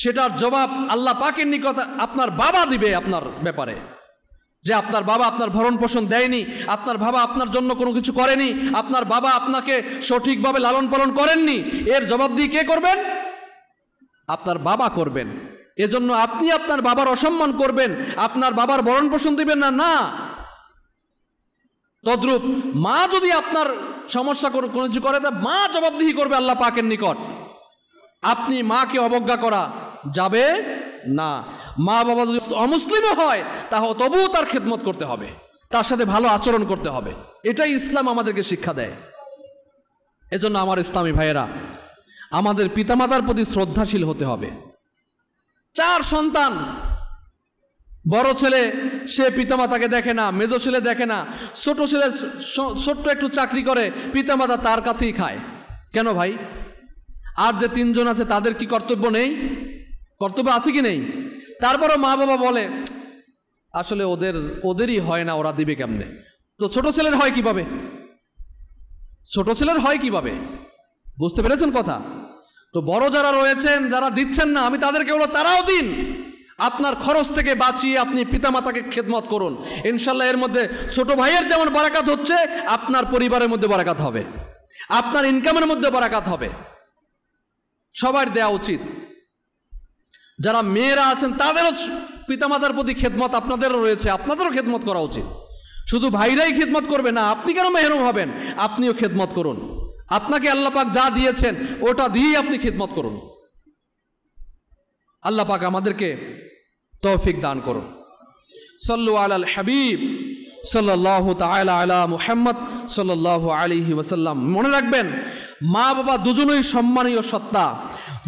সেটার জবাব আল্লাহ পাকের নিকট আপনার বাবা দিবে আপনার ব্যাপারে, যে আপনার বাবা আপনার ভরণ পোষণ দেয়নি, আপনার বাবা আপনার জন্য কোনো কিছু করেনি, আপনার বাবা আপনাকে সঠিকভাবে লালন পালন করেননি, এর জবাব দিয়ে কে করবেন? আপনার বাবা করবেন। এজন্য আপনি আপনার বাবার অসম্মান করবেন, আপনার বাবার ভরণ পোষণ দিবেন না? না। তদ্রূপ মা যদি আপনার সমস্যা কোনো কিছু করে, তা মা জবাবদিহি করবে আল্লাহ পাকের নিকট। আপনি মাকে অবজ্ঞা করা যাবে না। মা বাবা যদি অমুসলিমও হয় তাহলে তবুও তার খেদমত করতে হবে, তার সাথে ভালো আচরণ করতে হবে। এটাই ইসলাম আমাদেরকে শিক্ষা দেয়। এজন্য আমার ইসলামী ভাইয়েরা, আমাদের পিতামাতার প্রতি শ্রদ্ধাশীল হতে হবে। 4 সন্তান, বড় ছেলে সে পিতামাতাকে দেখে না, মেজো ছেলে দেখে না, ছোট ছেলে ছোট্ট একটু চাকরি করে, পিতামাতা তার কাছেই খায়। কেন ভাই? আর যে 3 জন আছে তাদের কি কর্তব্য নেই? কর্তব্য আছে কি নেই? তারপরও মা বাবা বলে আসলে ওদেরই হয় না, ওরা দিবে কেমনে? তো ছোট ছেলের হয় কিভাবে? ছোট ছেলের হয় কিভাবে? বুঝতে পেরেছেন কথা? তো বড় যারা রয়েছেন, যারা দিচ্ছেন না, আমি তাদেরকে বলবো তারাও দিন। আপনার খরচ থেকে বাঁচিয়ে আপনি পিতামাতাকে খেদমত করুন। ইনশাল্লাহ এর মধ্যে ছোট ভাইয়ের যেমন বারাকাত হচ্ছে, আপনার পরিবারের মধ্যে বারাকাত হবে, আপনার ইনকামের মধ্যে বারাকাত হবে। সবার দেওয়া উচিত। যারা মেয়েরা আছেন তাদেরও পিতামাতার প্রতি খেদমত আপনাদেরও রয়েছে, আপনাদেরও খেদমত করা উচিত। শুধু ভাইরাই খেদমত করবে না, আপনি কেন মেহরুম হবেন? আপনিও খেদমত করুন। আপনাকে আল্লাহ পাক যা দিয়েছেন ওটা দিয়েই আপনি খেদমত করুন। আল্লাহ পাক আমাদেরকে তৌফিক দান করুন। সাল্লু আলাল হাবিব সাল্লাল্লাহু তাআলা আলা মুহাম্মদ সাল্লাল্লাহু আলাইহি ওয়াসাল্লাম। মনে রাখবেন, মা বাবা দুজনেই সম্মানীয় সত্তা,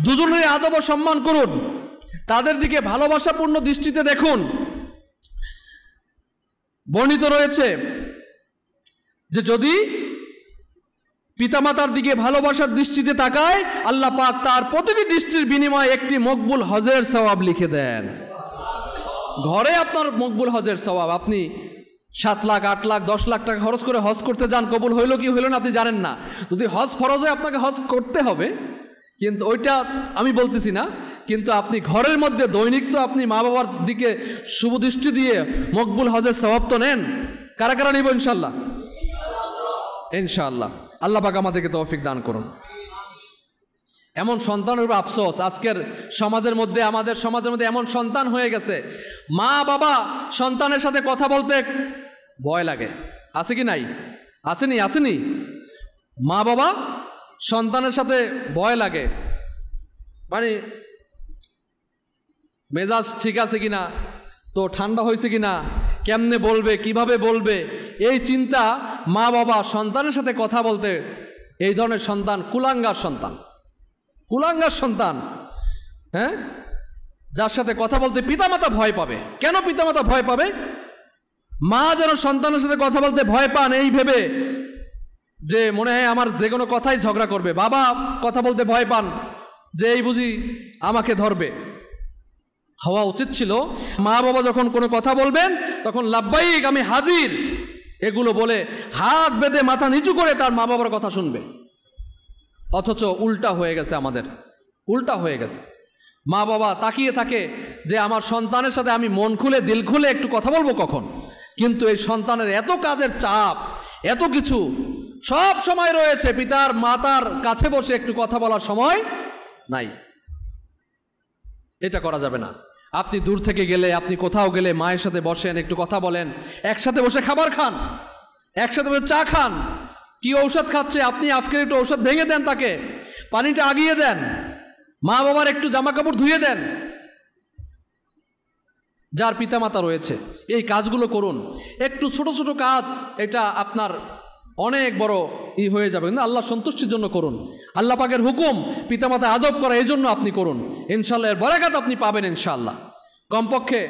দুজনেই আদব ও সম্মান করুন, তাদের দিকে ভালোবাসাপূর্ণ দৃষ্টিতে দেখুন। বর্ণিত রয়েছে যে যদি পিতামাতার দিকে ভালোবাসার দৃষ্টিতে তাকায়, আল্লাহ পাক তার প্রতিটি দৃষ্টির বিনিময়ে একটি মকবুল হজের সওয়াব লিখে দেন। ঘরে আপনার মকবুল হজের সওয়াব, আপনি 7 লাখ 8 লাখ 10 লাখ টাকা খরচ করে হজ করতে যান, কবুল হইল কি হইল না আপনি জানেন না। যদি হজ ফরজ হয় আপনাকে হজ করতে হবে, কিন্তু ওইটা আমি বলতেছি না। কিন্তু আপনি ঘরের মধ্যে দৈনিক তো আপনি মা বাবার দিকে শুভ দৃষ্টি দিয়ে মকবুল হজের সওয়াব তো নেন। কারা কারা নিব? ইনশাল্লাহ, ইনশাআল্লাহ। আল্লাহ পাক আমাদেরকে তৌফিক দান করুন। এমন সন্তানের উপর আফসোস, আজকের সমাজের মধ্যে, আমাদের সমাজের মধ্যে এমন সন্তান হয়ে গেছে, মা বাবা সন্তানের সাথে কথা বলতে ভয় লাগে। আছে কি নাই? আসেনি? আসেনি? মা বাবা সন্তানের সাথে ভয় লাগে, মানে মেজাজ ঠিক আছে কিনা, তো ঠান্ডা হয়েছে কিনা, কেমনে বলবে, কিভাবে বলবে, এই চিন্তা মা বাবা সন্তানের সাথে কথা বলতে। এই ধরনের সন্তান কুলাঙ্গার সন্তান, কুলাঙ্গার সন্তান, হ্যাঁ, যার সাথে কথা বলতে পিতামাতা ভয় পাবে। কেন পিতামাতা ভয় পাবে? মা যেন সন্তানের সাথে কথা বলতে ভয় পান এই ভেবে যে মনে হয় আমার যে কোনো কথাই ঝগড়া করবে। বাবা কথা বলতে ভয় পান যে এই বুঝি আমাকে ধরবে। হওয়া উচিত ছিল মা বাবা যখন কোনো কথা বলবেন তখন লাব্বাইক, আমি হাজির, এগুলো বলে হাত বেঁধে মাথা নিচু করে তার মা বাবার কথা শুনবে। অথচ উল্টা হয়ে গেছে, আমাদের উল্টা হয়ে গেছে। মা বাবা তাকিয়ে থাকে যে আমার সন্তানের সাথে আমি মন খুলে দিল খুলে একটু কথা বলবো কখন। কিন্তু এই সন্তানের এত কাজের চাপ, এত কিছু সব সময় রয়েছে, পিতার মাতার কাছে বসে একটু কথা বলার সময় নাই। এটা করা যাবে না। আপনি দূর থেকে গেলে, আপনি কোথাও গেলে মায়ের সাথে বসেন, একটু কথা বলেন, একসাথে বসে খাবার খান, একসাথে বসে চা খান। কি ঔষধ খাচ্ছে আপনি, আজকে একটু ঔষধ ভেঙে দেন, তাকে পানিটা আগিয়ে দেন, মা বাবার একটু জামা কাপড় ধুয়ে দেন। যার পিতামাতা রয়েছে এই কাজগুলো করুন। একটু ছোট ছোট কাজ, এটা আপনার অনেক বড় হয়ে যাবে, কিন্তু আল্লাহ সন্তুষ্টির জন্য করুন। আল্লাহ পাকের হুকুম পিতামাতা আদব করা, এই জন্য আপনি করুন। ইনশাল্লাহ এর বরাকাত আপনি পাবেন ইনশাল্লাহ। কমপক্ষে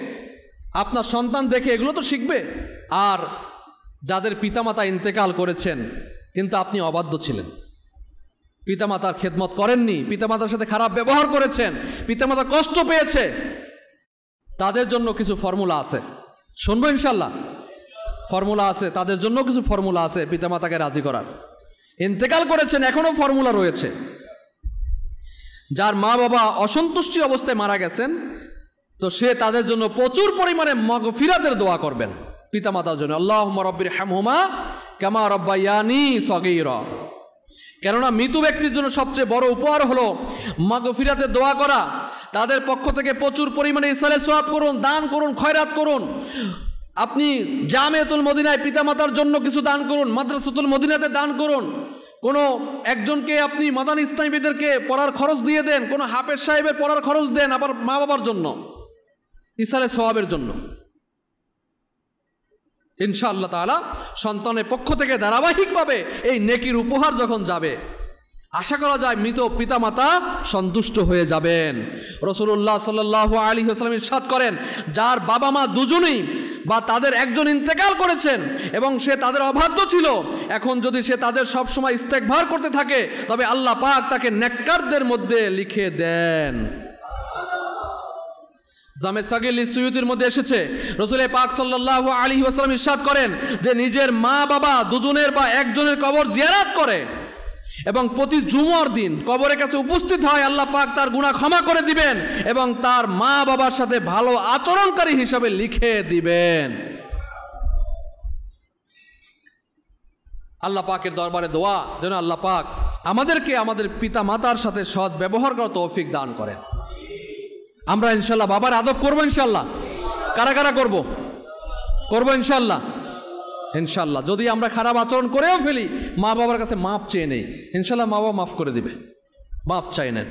আপনার সন্তান দেখে এগুলো তো শিখবে। আর যাদের পিতামাতা ইন্তেকাল করেছেন কিন্তু আপনি অবাধ্য ছিলেন, পিতামাতার খেদমত করেননি, পিতামাতার সাথে খারাপ ব্যবহার করেছেন, পিতামাতা কষ্ট পেয়েছে, তাদের জন্য কিছু ফর্মুলা আছে, শুনবো ইনশাল্লাহ। ফর্মুলা আছে, তাদের জন্য কিছু ফর্মুলা আছে পিতামাতাকে রাজি করার। ইন্তেকাল করেছেন, এখনো ফর্মুলা রয়েছে। যার মা বাবা অসন্তুষ্টি অবস্থায় মারা গেছেন, তো সে তাদের জন্য প্রচুর পরিমাণে মাগফিরাতের দোয়া করবেন পিতামাতার জন্য। আল্লাহুম্মা রাব্বির হামহুমা কামা রাব্বায়ানি সগীরা। কেননা মৃত ব্যক্তির জন্য সবচেয়ে বড় উপহার হলো মাগফিরাতের দোয়া করা। তাদের পক্ষ থেকে প্রচুর পরিমাণে ইসালে সওয়াব করুন, দান করুন, খয়রাত করুন। আপনি জামিয়াতুল মদিনায় পিতামাতার জন্য কিছু দান করুন, মাদ্রাসাতুল মদিনাতে দান করুন। কোনো একজনকে আপনি মাদানী ইসলামীদেরকে পড়ার খরচ দিয়ে দেন, কোনো হাফেজ সাহেবের পড়ার খরচ দেন, আবার মা বাবার জন্য ইসালে সওয়াবের জন্য। ইনশাআল্লাহ তাআলা সন্তানের পক্ষ থেকে ধারাবাহিকভাবে এই নেকির উপহার যখন যাবে, আশা করা যায় মৃত পিতামাতা সন্তুষ্ট হয়ে যাবেন। রাসূলুল্লাহ সাল্লাল্লাহু আলাইহি ওয়াসাল্লাম ইরশাদ করেন, যার বাবা মা দুজনেই বা তাদের একজন ইন্তেকাল করেছেন এবং সে তাদের অবাধ্য ছিল, এখন যদি সে তাদের সব সময় ইস্তেগফার করতে থাকে তবে আল্লাহ পাক তাকে নেককারদের মধ্যে লিখে দেন। জামে সাগীর লিসুয়ুতির মধ্যে এসেছে, রাসূল পাক সাল্লাল্লাহু আলাইহি ওয়াসাল্লাম ইরশাদ করেন যে নিজের মা বাবা দুজনের বা একজনের কবর জিয়ারত করে এবং প্রতি জুমার দিন কবরের কাছে উপস্থিত হয়, আল্লাহ পাক তার গুনাহ ক্ষমা করে দিবেন এবং তার মা বাবার সাথে ভালো আচরণকারী হিসাবে লিখে দিবেন। আল্লাহ পাকের দরবারে দোয়া যেন আল্লাহ পাক আমাদেরকে আমাদের পিতা মাতার সাথে সৎ ব্যবহার করার তৌফিক দান করেন। আমরা ইনশাল্লাহ বাবার আদব করবো, ইনশাল্লাহ। কারা কারা করবো ইনশাল্লাহ। ইনশাল্লাহ যদি আমরা খারাপ আচরণ করেও ফেলি, মা বাবার কাছে মাপ চেয়ে নেই, ইনশাল্লাহ মা বাবা মাফ করে দিবে। মাপ চাই নেন,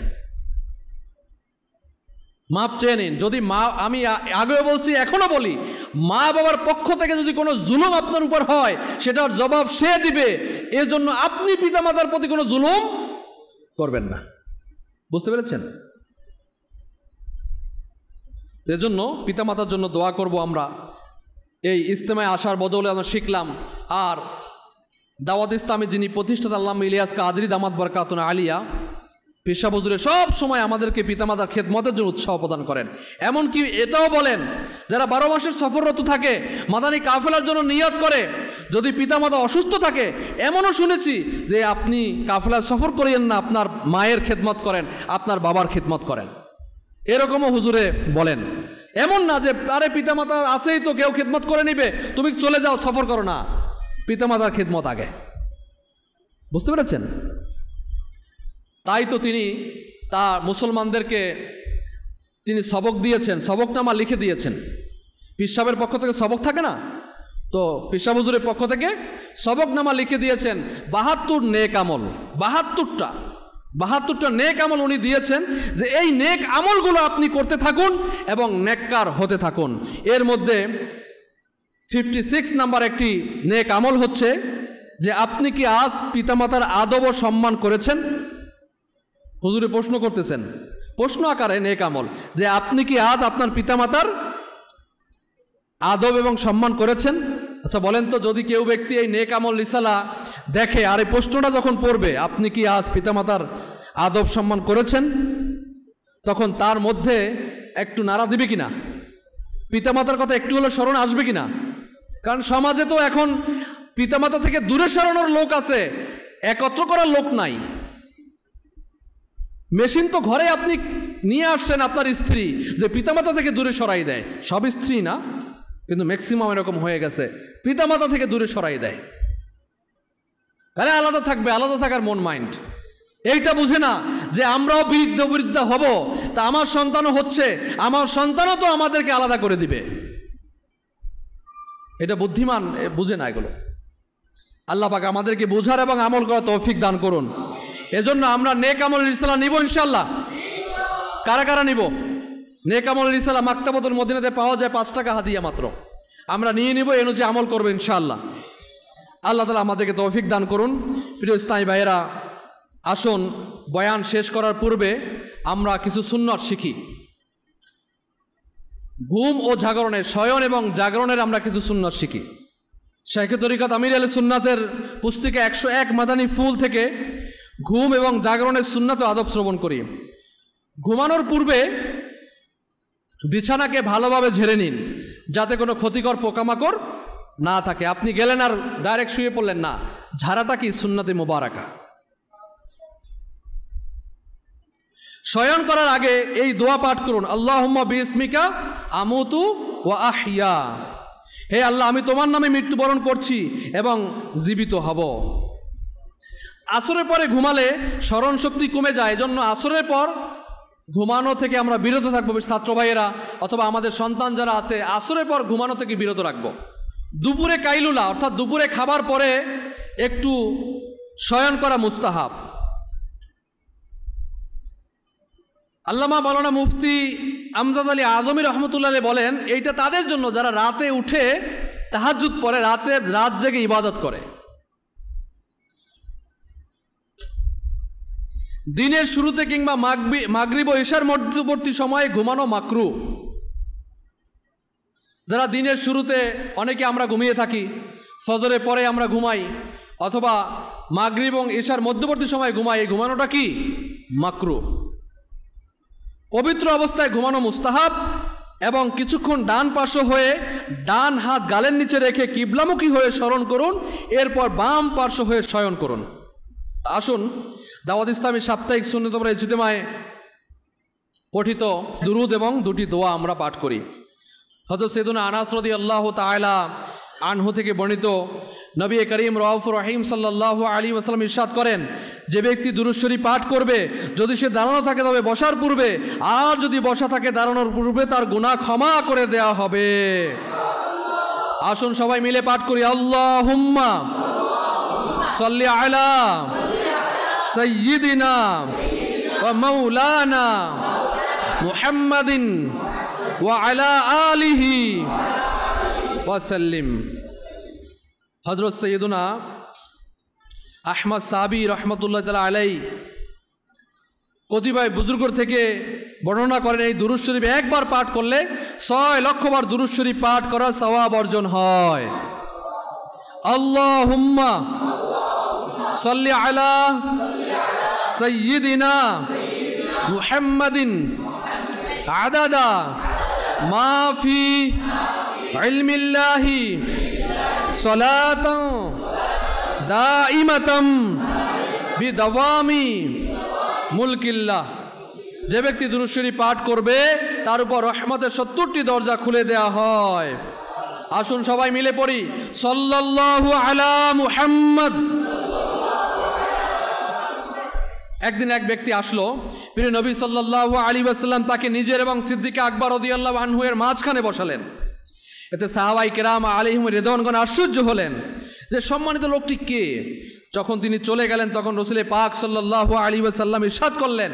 মাপ চেয়ে নিন। যদি আমি আগেও বলছি এখনো বলি, মা বাবার পক্ষ থেকে যদি কোনো জুলুম আপনার উপর হয় সেটার জবাব সে দিবে, এর জন্য আপনি পিতামাতার প্রতি কোনো জুলুম করবেন না। বুঝতে পেরেছেন? এজন্য পিতামাতার জন্য দোয়া করব আমরা। এই ইজতেমায় আসার বদলে আমরা শিখলাম। আর দাওয়াত ইসলামী যিনি প্রতিষ্ঠাতা আল্লামা ইলিয়াস কাদরি দামাত বরকাতুন আলিয়া পেশা হুজুরে সব সময় আমাদেরকে পিতামাতার খেদমতের জন্য উৎসাহ প্রদান করেন। এমনকি এটাও বলেন, যারা 12 মাসের সফররত থাকে মাদানী কাফেলার জন্য নিয়ত করে, যদি পিতামাতা অসুস্থ থাকে, এমনও শুনেছি যে আপনি কাফেলার সফর করিয়েন না, আপনার মায়ের খেদমত করেন, আপনার বাবার খেদমত করেন, এরকমও হুজুরে বলেন। এমন না যে আরে পিতামাতা আছেই তো কেউ খেদমত করে নিবে, তুমি চলে যাও, সফর করো না, পিতামাতার খেদমত আগে। বুঝতে পেরেছেন? তাই তো তিনি তার মুসলমানদেরকে তিনি সবক দিয়েছেন, সবকনামা লিখে দিয়েছেন। পীর সাহেবের পক্ষ থেকে সবক থাকে না, তো পীর সাহেব হুজুরের পক্ষ থেকে সবকনামা লিখে দিয়েছেন 72 নেক আমল। 72টা নেক আমল উনি দিয়েছেন যে এই নেক আমলগুলো আপনি করতে থাকুন এবং নেককার হতে থাকুন। এর মধ্যে 56 নাম্বার একটি নেক আমল হচ্ছে যে আপনি কি আজ পিতামাতার আদব ও সম্মান করেছেন? হুজুরে প্রশ্ন করতেছেন, প্রশ্ন আকারে নেক আমল, যে আপনি কি আজ আপনার পিতামাতার আদব এবং সম্মান করেছেন? আচ্ছা বলেন তো, যদি কেউ ব্যক্তি এই নেক আমল রিসালা দেখে আর এই প্রশ্নটা যখন পড়বে, আপনি কি আজ পিতামাতার আদব সম্মান করেছেন, তখন তার মধ্যে একটু নাড়া দিবে কিনা? পিতামাতার কথা একটু হলে স্মরণ আসবে কিনা? কারণ সমাজে তো এখন পিতামাতা থেকে দূরে সরানোর লোক আছে, একত্র করার লোক নাই। মেশিন তো ঘরে আপনি নিয়ে আসছেন আপনার স্ত্রী, যে পিতামাতা থেকে দূরে সরাই দেয়। সব স্ত্রী না, কিন্তু ম্যাক্সিমাম এরকম হয়ে গেছে, পিতামাতা থেকে দূরে সরাই দেয়। তাহলে আলাদা থাকবে, আলাদা থাকার মন মাইন্ড এইটা বুঝে না যে আমরাও বৃদ্ধা হব, তা আমার সন্তানও হচ্ছে, আমার সন্তানও তো আমাদেরকে আলাদা করে দিবে। এটা বুদ্ধিমান বুঝে না এগুলো। আল্লাহ পাক আমাদেরকে বোঝার এবং আমল করার তৌফিক দান করুন। এজন্য আমরা নেক আমল রিসালা নিব ইনশাআল্লাহ। কারা কারা নিব? নেক আমল রিসালা মাকতাবাতুল মদিনাতে পাওয়া যায় 5 টাকা হাদিয়া মাত্র। আমরা নিয়ে নিব, এই অনুযায়ী আমল করবো ইনশাআল্লাহ। আল্লাহ তাআলা আমাদেরকে তৌফিক দান করুন। প্রিয় ইসলামী ভাইয়েরা, আসুন বয়ান শেষ করার পূর্বে আমরা কিছু সুন্নত শিখি। ঘুম ও জাগরণের, শয়ন এবং জাগরণের আমরা কিছু সুন্নত শিখি। শাইখে তরিকত আমির আলী সুন্নাতের পুস্তিকা 101 মাদানী ফুল থেকে ঘুম এবং জাগরণের সুন্নাত ও আদব শ্রবণ করি। ঘুমানোর পূর্বে বিছানাকে ভালোভাবে ঝেড়ে নিন, যাতে কোনো ক্ষতিকর পোকামাকড় না থাকে। আপনি গেলেন আর ডাইরেক্ট শুয়ে পড়লেন না, ঝাড়াটা কি সুন্নাতে মুবারাকা। শয়ন করার আগে এই দোয়া পাঠ করুন, আল্লাহুম্মা বিসমিকা আমুতু ওয়া আহইয়া। হে আল্লাহ, আমি তোমার নামে মৃত্যুবরণ করছি এবং জীবিত হব। আসরের পরে ঘুমালে স্মরণ শক্তি কমে যায়, এজন্য আসরের পর ঘুমানো থেকে আমরা বিরত থাকবো। ছাত্র ভাইয়েরা অথবা আমাদের সন্তান যারা আছে, আসরের পর ঘুমানো থেকে বিরত রাখবো। দুপুরে কাইলুলা অর্থাৎ দুপুরে খাবার পরে একটু শয়ন করা মুস্তাহাব। আল্লামা মাওলানা মুফতি আমজাদ আলী আজমি রহমতুল্লাহ বলেন, এইটা তাদের জন্য যারা রাতে উঠে তাহাজ্জুদ পড়ে, রাত জেগে ইবাদত করে। দিনের শুরুতে কিংবা মাগরিব ও ইশার মধ্যবর্তী সময়ে ঘুমানো মাকরু। যারা দিনের শুরুতে অনেকে আমরা ঘুমিয়ে থাকি, ফজরের পরে আমরা ঘুমাই, অথবা মাগরিব এবং ঈশার মধ্যবর্তী সময় ঘুমাই, এই ঘুমানোটা কি? মাকরুহ। পবিত্র অবস্থায় ঘুমানো মুস্তাহাব এবং কিছুক্ষণ ডান পার্শ্ব হয়ে ডান হাত গালের নিচে রেখে কিবলামুখী হয়ে স্মরণ করুন, এরপর বাম পার্শ্ব হয়ে শয়ন করুন। আসুন দাওয়াত ইসলামী সাপ্তাহিক সুন্নত ইজতেমায় পঠিত দুরুদ এবং দুটি দোয়া আমরা পাঠ করি। হযরত সাইয়েদুনা আনাস রাদিয়াল্লাহু তাআলা আনহু থেকে বর্ণিত, নবী করিম রাউফুর রহিম সাল্লাল্লাহু আলাইহি ওয়াসাল্লাম ইরশাদ করেন, যে ব্যক্তি দুরূদ শরীফ পাঠ করবে, যদি সে দাঁড়ানো থাকে তবে বসার পূর্বে, আর যদি বসা থাকে দাঁড়ানোর পূর্বে, তার গুনাহ ক্ষমা করে দেয়া হবে। আসুন সবাই মিলে পাঠ করি, আল্লাহুম্মা সাল্লি আলা সাইয়্যিদিনা ওয়া মাওলানা মুহাম্মাদিন ওয়া আলা আলিহি ওয়া সাল্লিম। হযরত সৈয়দুনা আহমদ সাহাবী রহমতুল্লাহ তাআলা আলাইহি কতিপয় বুজুর্গর থেকে বর্ণনা করেন, এই দুরূদ শরীফ একবার পাঠ করলে 6 লক্ষ বার দুরূদ শরীফ পাঠ করার সওয়াব অর্জন হয়। আল্লাহুম্মা সাল্লি আলা সাইয়্যিদিনা মুহাম্মাদিন আদাদা মা ফি ইলমিল্লাহি সালাতান দাইমাতাম বিদাওয়ামি মুলকিল্লাহ। যে ব্যক্তি দুরূদ শরীফ পাঠ করবে তার উপর রহমতের 70টি দরজা খুলে দেয়া হয়। আসুন সবাই মিলে পড়ি, সাল্লাল্লাহু আলা মুহাম্মদ। একদিন এক ব্যক্তি আসলো, প্রিয় নবী সাল্লাল্লাহু আলাইহি ওয়াসাল্লাম তাকে নিজের এবং সিদ্দিক আকবর রাদিয়াল্লাহু আনহু এর মাঝখানে বসালেন। এতে সাহাবাই কেরাম আলাইহিম রিদওয়ানগণ আশ্চর্য হলেন যে সম্মানিত লোকটি কে। যখন তিনি চলে গেলেন তখন রাসূল পাক সাল্লাল্লাহু আলাইহি ওয়াসাল্লাম ইরশাদ করলেন,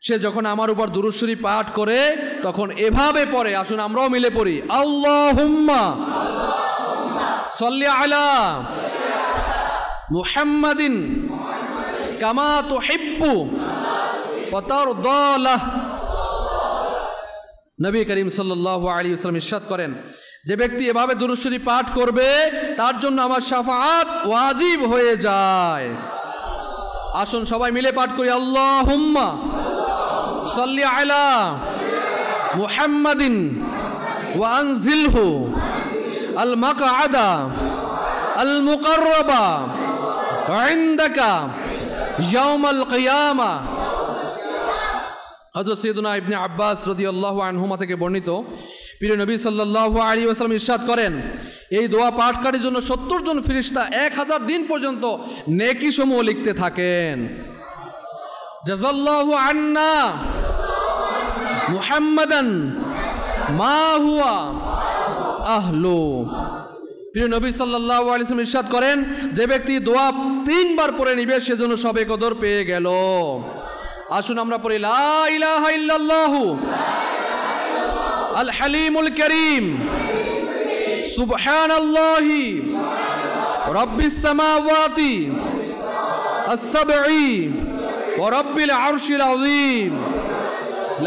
সে যখন আমার উপর দুরূদ শরীফ পাঠ করে তখন এভাবে পড়ে। আসুন আমরাও মিলে পড়ি, আল্লাহুম্মা সাল্লি আলা মুহাম্মাদিন কামা তুহিব্বু ওয়া তারদা লাহ। নবী করিম সাল্লাল্লাহু আলাইহি ওয়াসাল্লাম ইরশাদ করেন, যে ব্যক্তি এভাবে দুরূদ শরীফ পাঠ করবে তার জন্য আমার শাফাআত ওয়াজিব হয়ে যায়। আসুন সবাই মিলে পাঠ করি, আল্লাহুম্মা সাল্লি আলা মুহাম্মাদিন ওয়া আনজিলহু আল মাকআদা আল মুকাররাবা ইনদাকা ইয়াউমাল কিয়ামা। হযরত সাইয়েদুনা ইবনে আব্বাস রাদিয়াল্লাহু আনহুমা থেকে বর্ণিত, প্রিয় নবী সাল্লাল্লাহু আলাইহি ওয়াসাল্লাম ইরশাদ করেন, এই দোয়া পাঠকারীর জন্য 70 জন ফেরেশতা 1000 দিন পর্যন্ত নেকি সমূহ লিখতে থাকেন। জাযাল্লাহু আন্না মুহাম্মাদান মা হুয়া আহলু। প্রিয় নবী সাল্লাল্লাহু আলাইহি ওয়াসাল্লাম ইরশাদ করেন, যে ব্যক্তি দোয়া 3 বার পড়ে নিবে সেজন্য সবে কদর পেয়ে গেল। আসুন আমরা পড়ি, লা ইলাহা ইল্লাল্লাহু আল হালিমুল কারীম সুবহানাল্লাহি রাব্বিস সামাওয়াতি আস-সাবঈ ওয়া রাব্বিল আরশিল আযীম।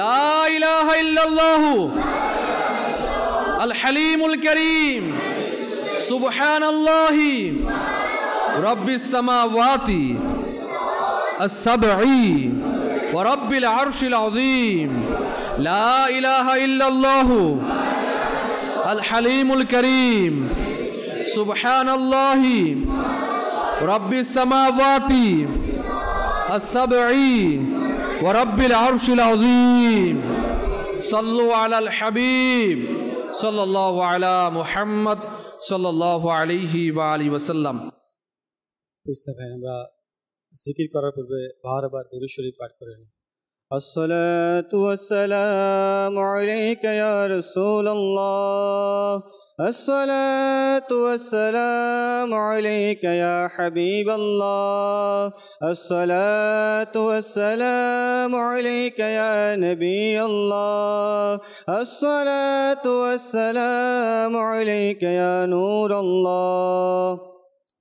লা ইলাহা ইল্লাল্লাহু আল হালিমুল কারীম সুবহানাল্লাহি রাব্বিস সামাওয়াতি আস-সাবঈ ওয়া রাব্বিল আরশিল আযীম। লা ইলাহা ইল্লাল্লাহু আল হালিমুল কারীম সুবহানাল্লাহি রাব্বিস সামাওয়াতি আস-সাবঈ ওয়া রাব্বিল আরশিল আযীম। সাল্লু আলাল হাবিব সাল্লাল্লাহু আলা মুহাম্মদ সাল্লাল্লাহু আলাইহি ওয়া আলিহি ওয়াসাল্লাম। আমরা জিকির করার পূর্বে বারবার দুরূদ শরীফ পাঠ করেন। الصلاة والسلام عليك يا رسول الله، الصلاة والسلام عليك يا حبيب الله، الصلاة والسلام عليك يا نبي الله، الصلاة والسلام عليك يا نور الله،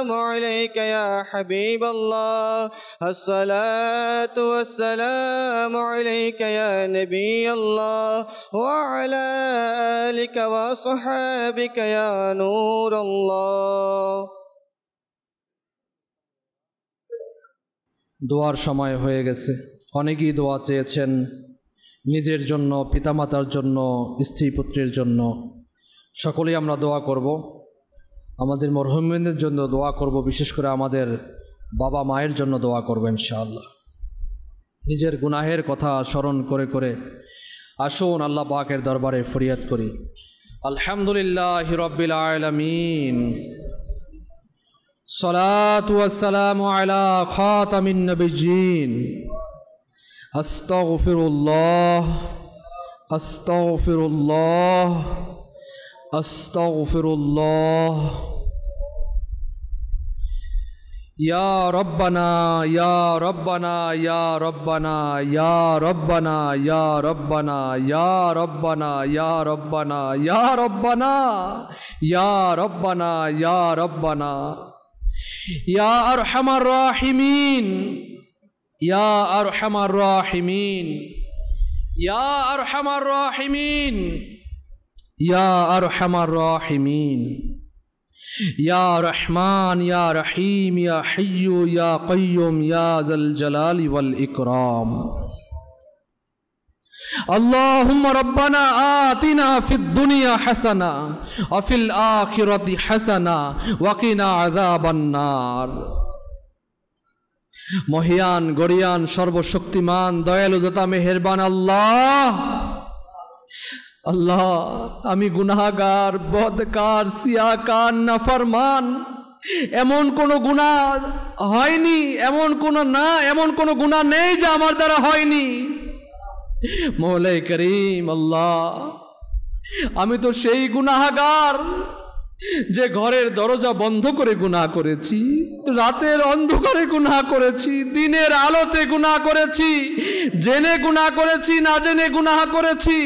والسلام عليك يا حبيب الله الصلاة والسلام عليك يا نبي الله وعلى آلك وصحابك يا نور الله দোয়ার সময় হয়ে গেছে। অনেকেই দোয়া চেয়েছেন, নিজের জন্য, পিতামাতার জন্য, স্ত্রী পুত্রের জন্য। সকলেই আমরা দোয়া করব, আমাদের মরহুমদের জন্য দোয়া করব, বিশেষ করে আমাদের বাবা মায়ের জন্য দোয়া করব ইনশাআল্লাহ। নিজের গুনাহের কথা স্মরণ করে করে আসুন আল্লাহ পাকের দরবারে ফরিয়াদ করি। আলহামদুলিল্লাহি রাব্বিল আলামিন, সালাতু ওয়াসসালামু আলা খাতামিন নবিয়্যিন। আস্তাগফিরুল্লাহ আস্তাগফিরুল্লাহ আস্তাগফিরুল্লাহ। ইয়া রব্বানা ইয়া রব্বানা ইয়া রব্বানা ইয়া রব্বানা ইয়া রব্বানা ইয়া রব্বানা ইয়া রব্বানা ইয়া রব্বানা ইয়া রব্বানা ইয়া রব্বানা ইয়া আরহামার রাহিমিন ইয়া আরহামার রাহিমিন ইয়া আরহামার রাহিমিন ইয়া আরহামার রাহিমিন ইয়া রহমান ইয়া রহিম ইয়া হাইয়্যু ইয়া কাইয়্যুম ইয়া যাল জালালি ওয়াল ইকরাম। اللهم ربنا آتنا في الدنيا حسنة وفي الآخرة حسنة وقنا عذاب النار। মহিয়ান গরিয়ান সর্বশক্তিমান দয়ালু দাতা মেহেরবান আল্লাহ, আল্লাহ আমি গুনাহগার, বদকার, সিয়াকার, নাফরমান। এমন কোনো গুনাহ হয়নি, এমন কোনো গুনাহ নেই যা আমার দ্বারা হয়নি। মৌলাই করিম আল্লাহ, আমি তো সেই গুনাহগার যে ঘরের দরজা বন্ধ করে গুনাহ করেছি, রাতের অন্ধকারে গুনাহ করেছি, দিনের আলোতে গুনাহ করেছি, জেনে গুনাহ করেছি, না জেনে গুনাহ করেছি,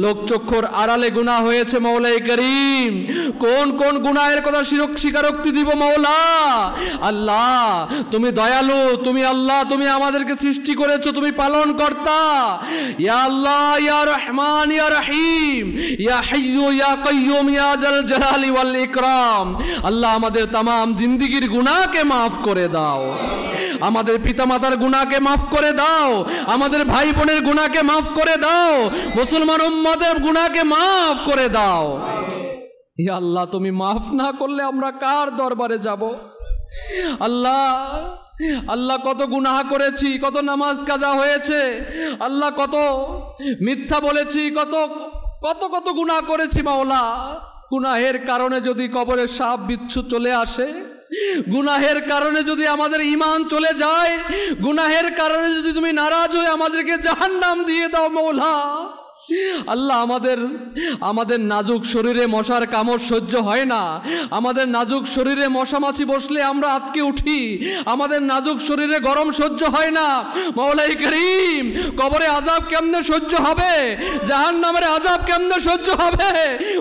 লোকচক্ষুর আড়ালে গুনাহ হয়েছে। মৌলাই করিম, কোন কোন গুনাহের কথা স্বীকারোক্তি দিব মৌলা? আল্লাহ তুমি দয়ালু, তুমি আল্লাহ, তুমি আমাদেরকে সৃষ্টি করেছো, তুমি পালন কর্তা। ইয়া আল্লাহ ইয়া রহমান ইয়া রহিম ইয়া হাইয়্যু ইয়া কাইয়্যুম ইয়া যাল জালালি ওয়াল ইকরাম। আল্লাহ আমাদের তামাম জিন্দেগির গুনাহকে মাফ করে দাও, আমাদের পিতামাতার গুনাহকে মাফ করে দাও, আমাদের ভাই বোনের গুনাহকে মাফ করে দাও, মুসলমান উম্মতের গুনাহকে মাফ করে দাও। ইয়া আল্লাহ তুমি মাফ না করলে আমরা কার দরবারে যাব? আল্লাহ আল্লাহ কত গুনাহ করেছি, কত নামাজ কাজা হয়েছে, আল্লাহ কত মিথ্যা বলেছি, কত কত কত গুনাহ করেছি মাওলা। গুনাহের কারণে যদি কবরে সাপ বিচ্ছু চলে আসে, গুনাহের কারণে যদি আমাদের ঈমান চলে যায়, গুনাহের কারণে যদি তুমি নারাজ হয়ে আমাদেরকে জাহান্নাম দিয়ে দাও মৌলা। আল্লাহ আমাদের নাজুক শরীরে মশার কামড় সহ্য হয় না, আমাদের নাজুক শরীরে মশা মাছি বসলে আমরা আটকে উঠি, আমাদের নাজুক শরীরে গরম সহ্য হয় না। মওলাই করিম, কবরে আযাব কেমনে সহ্য হবে, জাহান্নামের আযাব কেমনে সহ্য হবে?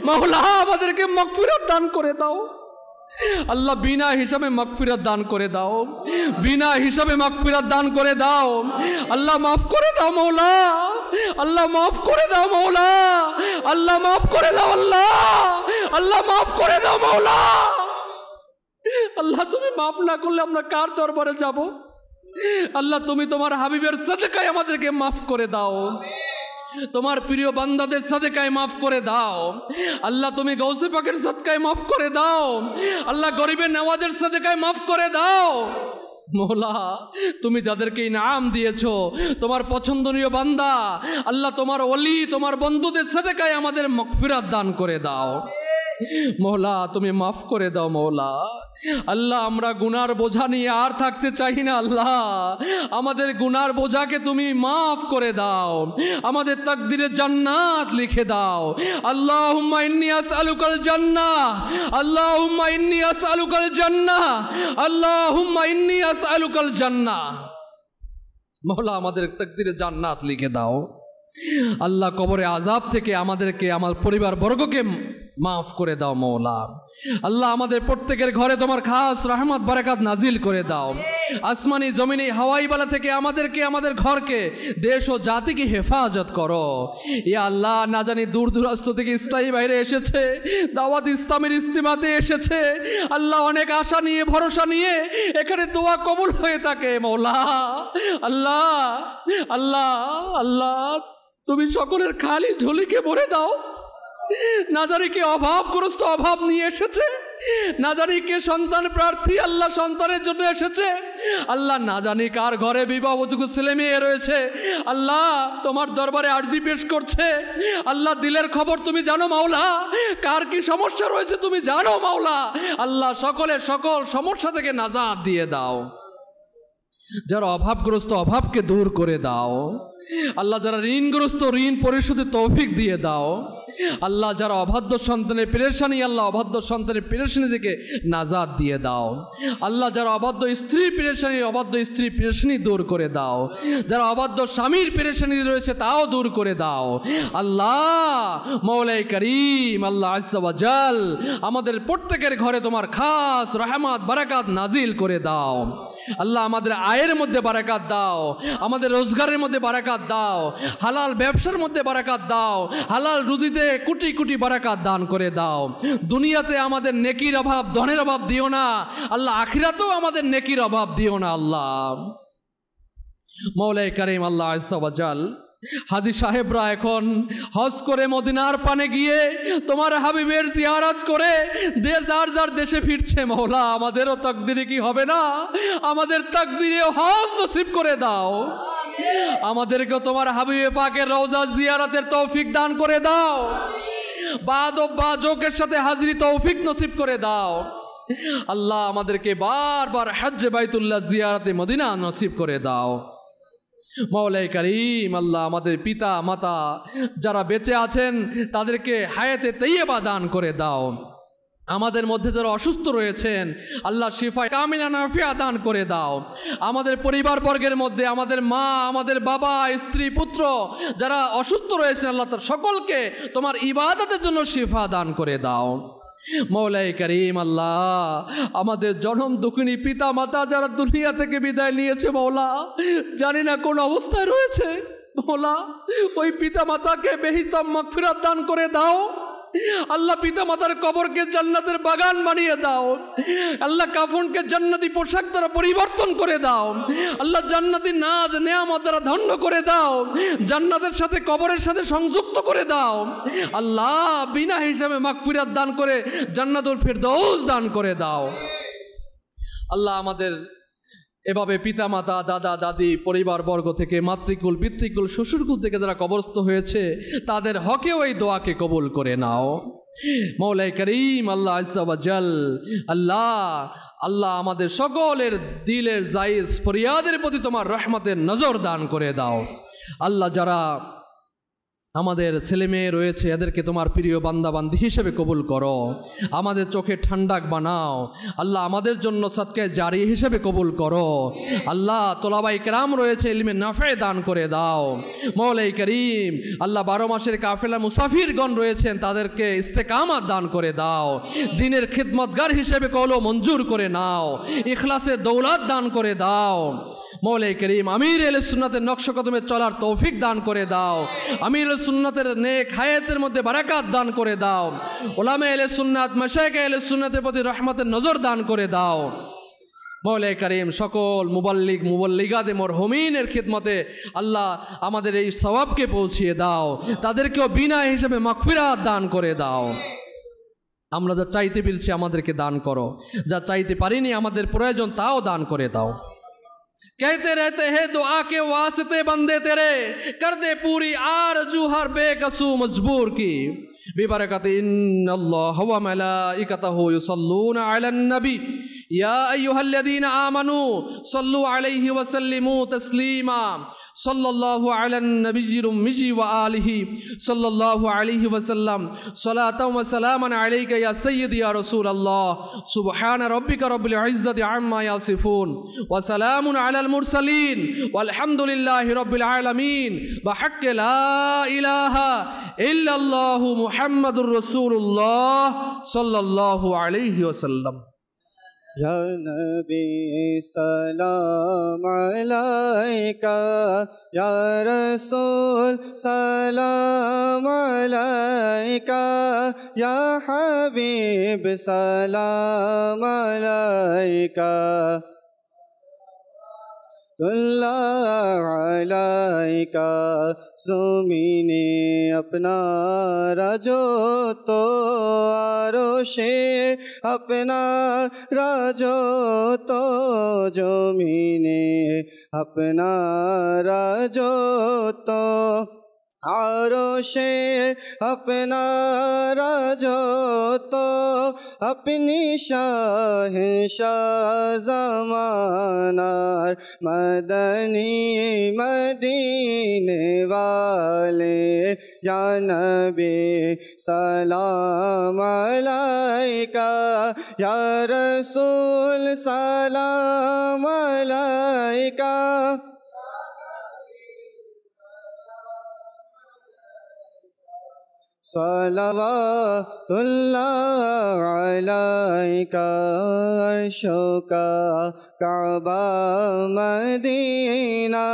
মাওলা আমাদেরকে মাগফিরাত দান করে দাও। আল্লাহ বিনা হিসাবে মাগফিরাত দান করে দাও, বিনা হিসাবে মাগফিরাত দান করে দাও। আল্লাহ মাফ করে দাও মৌলা, আল্লাহ মাফ করে দাও মৌলা, আল্লাহ মাফ করে দাও, আল্লাহ আল্লাহ মাফ করে দাও মৌলা। আল্লাহ তুমি মাফ না করলে আমরা কার দরবারে যাব? আল্লাহ তুমি তোমার হাবিবের সাদকায় আমাদেরকে মাফ করে দাও, তোমার প্রিয় বান্দাদের সাদকায় মাফ করে দাও। আল্লাহ তুমি গৌসে পাকের সাদকায় মাফ করে দাও, আল্লাহ গরিবের নওয়াজের সাদকায় মাফ করে দাও। মৌলা তুমি যাদেরকে ইনাম দিয়েছো, তোমার পছন্দনীয় বান্দা, আল্লাহ তোমার ওলি, তোমার বন্ধুদের সাদকায় আমাদের মাগফিরাত দান করে দাও। মৌলা তুমি মাফ করে দাও মৌলা। আল্লাহ আমরা গুনার বোঝা নিয়ে আর থাকতে চাই না, আল্লাহ আমাদের গুনার বোঝাকে তুমি মাফ করে দাও, আমাদের তাকদিরে জান্নাত লিখে দাও। আল্লাহুম্মা ইন্নী আসআলুকাল জান্নাহ, আল্লাহুম্মা ইন্নী আসআলুকাল জান্নাহ, আল্লাহুম্মা ইন্নী আসআলুকাল জান্নাহ। মৌলা আমাদের তাকদিরে জান্নাত লিখে দাও। আল্লাহ কবরে আযাব থেকে আমাদেরকে, আমার পরিবার বর্গকে মাফ করে দাও মওলা। আল্লাহ আমাদের প্রত্যেকের ঘরে তোমার খাস রহমত বারাকাত নাজিল করে দাও। আসমানি জমিনি হাওয়াই বালা থেকে আমাদেরকে, আমাদের ঘরকে, দেশ ও জাতিকে হেফাজত করো। ইয়া আল্লাহ, না জানি দূর দূরাস্ত থেকে ইসলামী বাইরে এসেছে, দাওয়াত ইসলামের ইস্তিমাতে এসেছে আল্লাহ, অনেক আশা নিয়ে ভরসা নিয়ে এখানে দোয়া কবুল হয়ে থাকে মওলা। আল্লাহ আল্লাহ আল্লাহ, তুমি সকলের খালি ঝুলিকে ভরে দাও। না জানি কে অভাবগ্রস্ত, অভাব নিয়ে এসেছে, না জানি কে সন্তান প্রার্থী আল্লাহ সন্তানের জন্য এসেছে আল্লাহ, না জানি কার ঘরে বিবাহ উপযুক্ত ছেলে মেয়ে রয়েছে আল্লাহ, তোমার দরবারে আরজি পেশ করছে আল্লাহ। দিলের খবর তুমি জানো মাওলা, কার কি সমস্যা রয়েছে তুমি জানো মাওলা। আল্লাহ সকলের সকল সমস্যা থেকে নাজাত দিয়ে দাও। যারা অভাবগ্রস্ত অভাবকে দূর করে দাও আল্লাহ। যারা ঋণগ্রস্ত ঋণ পরিশোধের তৌফিক দিয়ে দাও আল্লাহ। যারা অবাধ্য সন্তানের পেরেশানি আল্লাহ, অবাধ্য সন্তানের পেরেশানি থেকে নাজাত দিয়ে দাও আল্লাহ। যারা অবাধ্য স্ত্রী পেরেশানি, অবাধ্য স্ত্রী পেরেশানি দূর করে দাও। যারা অবাধ্য স্বামীর পেরেশানি রয়েছে তাও দূর করে দাও আল্লাহ। মওলাই করিম আল্লাহ আজ্জা ওয়া জাল, আমাদের প্রত্যেকের ঘরে তোমার খাস রহমত বারাকাত নাজিল করে দাও আল্লাহ। আমাদের আয়ের মধ্যে বারাকাত দাও, আমাদের রোজগারের মধ্যে বারাকাত দাও, হালাল ব্যবসার মধ্যে বারাকাত দাও, হালাল রুজিতে কোটি কোটি বারাকাত দান করে দাও। দুনিয়াতে আমাদের নেকির অভাব, ধনের অভাব দিও না আল্লাহ। আখিরাতেও আমাদের নেকির অভাব দিও না আল্লাহ। মওলাই করিম আল্লাহ আজ্জা ওয়া জাল, হাজী সাহেবরা এখন হজ করে মদিনার পানে গিয়ে তোমার হাবিবের জিয়ারত করে যার যার দেশে ফিরছে মওলা। আমাদেরও তাকদিরে কি হবে না, আমাদের তাকদিরেও হজ নসিব করে দাও। আমাদেরকে তোমার হাবিবে পাকের রওজা জিয়ারতের তৌফিক দান করে দাও। বাজোকের সাথে হাজিরি তৌফিক নসিব করে দাও আল্লাহ। আমাদেরকে বারবার হজ্জে বাইতুল্লাহ জিয়ারতে মদিনা নসিব করে দাও মওলাই করিম আল্লাহ। আমাদের পিতা মাতা যারা বেঁচে আছেন তাদেরকে হায়াতে তাইয়্যিবা দান করে দাও। আমাদের মধ্যে যারা অসুস্থ রয়েছেন আল্লাহ শিফা কামিলা নাফিয়া দান করে দাও। আমাদের পরিবারবর্গের মধ্যে আমাদের মা, আমাদের বাবা, স্ত্রী, পুত্র যারা অসুস্থ রয়েছেন আল্লাহ তার সকলকে তোমার ইবাদতের জন্য শিফা দান করে দাও মওলাই করিম আল্লাহ। আমাদের জনম দুঃখিনী পিতা মাতা যারা দুনিয়া থেকে বিদায় নিয়েছে মওলা, জানি না কোন অবস্থায় রয়েছে মওলা, ওই পিতা মাতাকে বেহিসাব মাগফিরাত দান করে দাও আল্লাহ। পিতা মাতার কবরকে জান্নাতের বাগান বানিয়ে দাও আল্লাহ। কাফনকে জান্নাতি পোশাক দ্বারা পরিবর্তন করে দাও আল্লাহ। জান্নাতি নাজ নেয়ামত দ্বারা ধন্য করে দাও। জান্নাতের সাথে কবরের সাথে সংযুক্ত করে দাও আল্লাহ। বিনা হিসাবে মাগফিরাত দান করে জান্নাতুল ফিরদৌস দান করে দাও আল্লাহ। আমাদের এভাবে পিতা মাতা, দাদা দাদি, পরিবারবর্গ থেকে মাতৃকুল, পিতৃকুল, শ্বশুরকুল থেকে যারা কবরস্থ হয়েছে তাদের হকেও এই দোয়াকে কবুল করে নাও মওলাই করিম আল্লাহ আজ্জা ওয়া জাল। আল্লাহ আল্লাহ আমাদের সকলের দিলের জায়েজ ফরিয়াদের প্রতি তোমার রহমতের নজর দান করে দাও আল্লাহ। যারা আমাদের ছেলে মেয়ে রয়েছে এদেরকে তোমার প্রিয় বান্দাবান্দি হিসেবে কবুল করো। আমাদের চোখে ঠান্ডাক বানাও আল্লাহ। আমাদের জন্য সদকায়ে জারি হিসেবে কবুল করো আল্লাহ। তোলাবাই কেরাম রয়েছে, ইলমে নাফে দান করে দাও মওলাই করিম আল্লাহ। 12 মাসের কাফেলা মুসাফিরগণ রয়েছেন তাদেরকে ইস্তেকামাত দান করে দাও। দিনের খিদমতগার হিসেবে কওলো মঞ্জুর করে নাও। ইখলাসের দৌলত দান করে দাও মওলাই করিম। আমির আহলে সুন্নাতের নকশ কদমে চলার তৌফিক দান করে দাও। আমির আহলে সুন্নাতের নেক হায়াতের মধ্যে বারাকাত দান করে দাও। উলামা আহলে সুন্নাত, মাশায়েখ আহলে সুন্নাতের প্রতি রহমতের নজর দান করে দাও মওলাই করিম। সকল মুবাল্লিগ মুবাল্লিগাতে মরহুমিনের খিদমতে আল্লাহ আমাদের এই সওয়াবকে পৌঁছিয়ে দাও। তাদেরকেও বিনা হিসেবে মাগফিরাত দান করে দাও। আমরা যা চাইতে পেরেছি আমাদেরকে দান করো, যা চাইতে পারিনি আমাদের প্রয়োজন তাও দান করে দাও। कहते रहते हैं दुआ के वास्ते बंदे तेरे, कर दे पूरी आरज़ू हर बेकसू मजबूर की। बिबरकत इन्नल्लाह व मलाइकतहु युसल्लूना अलन नबी या अय्युहल्लज़ीना आमनू सल्लु अलैहि वसल्लिमू तस्लीमा सल्लल्लाहु अला नबिय्यिल उम्मी व आलिहि सल्लल्लाहु अलैहि वसल्लम सलातन व सलामन अलैका या सय्यदी या रसूल अल्लाह सुब्हान रब्बिका रब्बिल इज़्ज़ति अम्मा यसिफून व सलामुन अलल मुरसलीन वल्हम्दुलिल्लाहि रब्बिल आलमीन बहक़्क़ि ला इलाहा इल्लल्लाहु मुहम्मदुर रसूलुल्लाह सल्लल्लाहु अलैहि वसल्लम। या नबी सलाम अलैका या रसूल सलाम अलैका या हबीब सलाम अलैका अलैका ज़मीने अपना राजो तो आरोशे अपना राजो तो ज़मीने अपना राजो तो आरोशे अपना राजो तो अपनी शाह ज़मानार मदनी मदीने वाले या नबी सलाम अलैका या रसूल सलाम अलैका सलवातुल्लाह अलैका अर्शो का काबा मदीना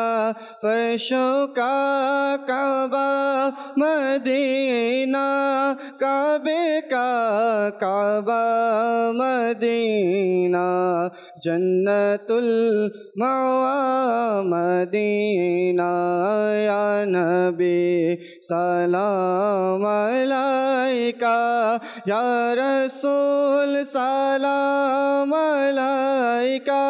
फर्शो का काबा मदीना काबे का काबा मदीना जन्नतुल मवा मदीना या नबी सलाम अलैका या रसूल सलाम अलैका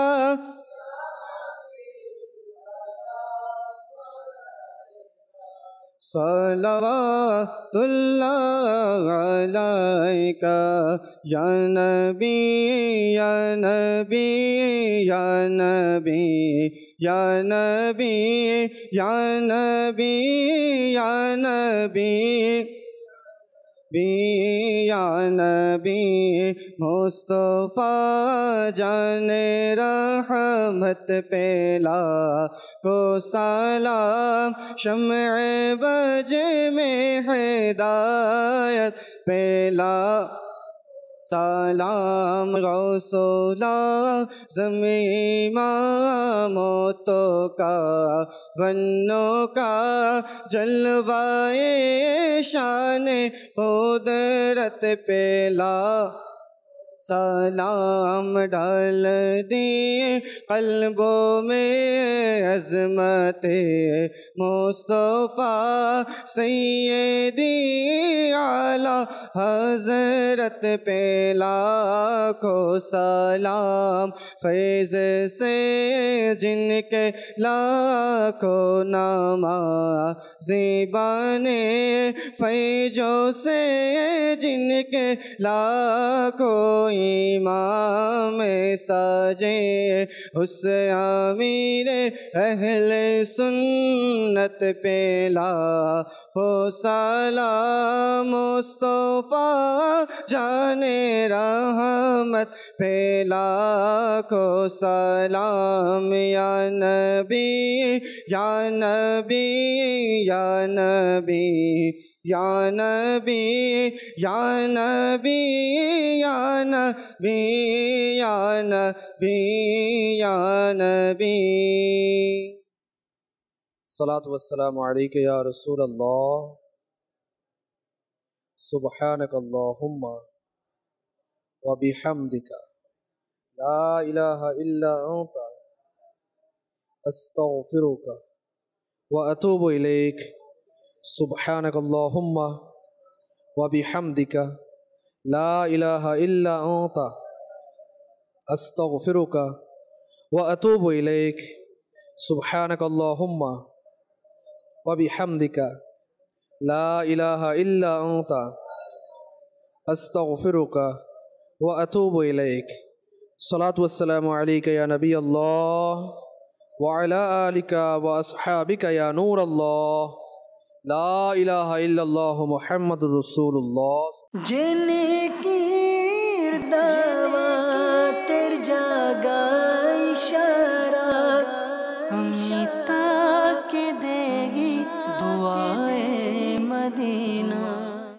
सलवातुल्लाह अलैका या नबी या नबी या नबी या नबी या नबी या नबी या नबी मुस्तफ़ा जाने रहमत पेला को सलाम शम्ए बज में हिदायत पेला सलाम गौसोला ज़मीमामोतो का वन्नों का जलवाए शाने कुदरत पेला सलाम डाल दिए कल्बों में अज़मते मुस्तफ़ा सैयदी आला हज़रत पे लाखों सलाम फैज़ से जिनके लाखों नामा ज़िबाने फैजों से जिनके लाखों इमाम सजे उस अमीर अहले सुन्नत पे लाखों सलाम मुस्तफ़ा जाने रहमत पे लाखों सलाम या नबी या नबी या नबी या नबी या नबी या नबी या नबी या नबी सलातु वस्सलामु अलैका या रसूल अल्लाह सुब्हानक अल्लाहुम्मा व बिहम्दिका ला इलाहा इल्ला अंता अस्तगफिरुका व अतूबु इलैक सुब्हानक अल्लाहुम्मा व बिहम्दिका ला इलाहा इल्ला अंता अस्तगफिरुका व अतूबु इलैक सुब्हानक अल्लाहुम्मा व बिहम्दिका ला इलाहा इल्ला अंता अस्तगफिरुका व अतूबु इलैक सलातु वस्सलामु अलैका या नबी अल्लाह व अला आलिका व अस्हाबिका या नूर अल्लाह ला इलाहा इल्लल्लाह मुहम्मदुर रसूलुल्लाह। जिनकी दावा तेर जागा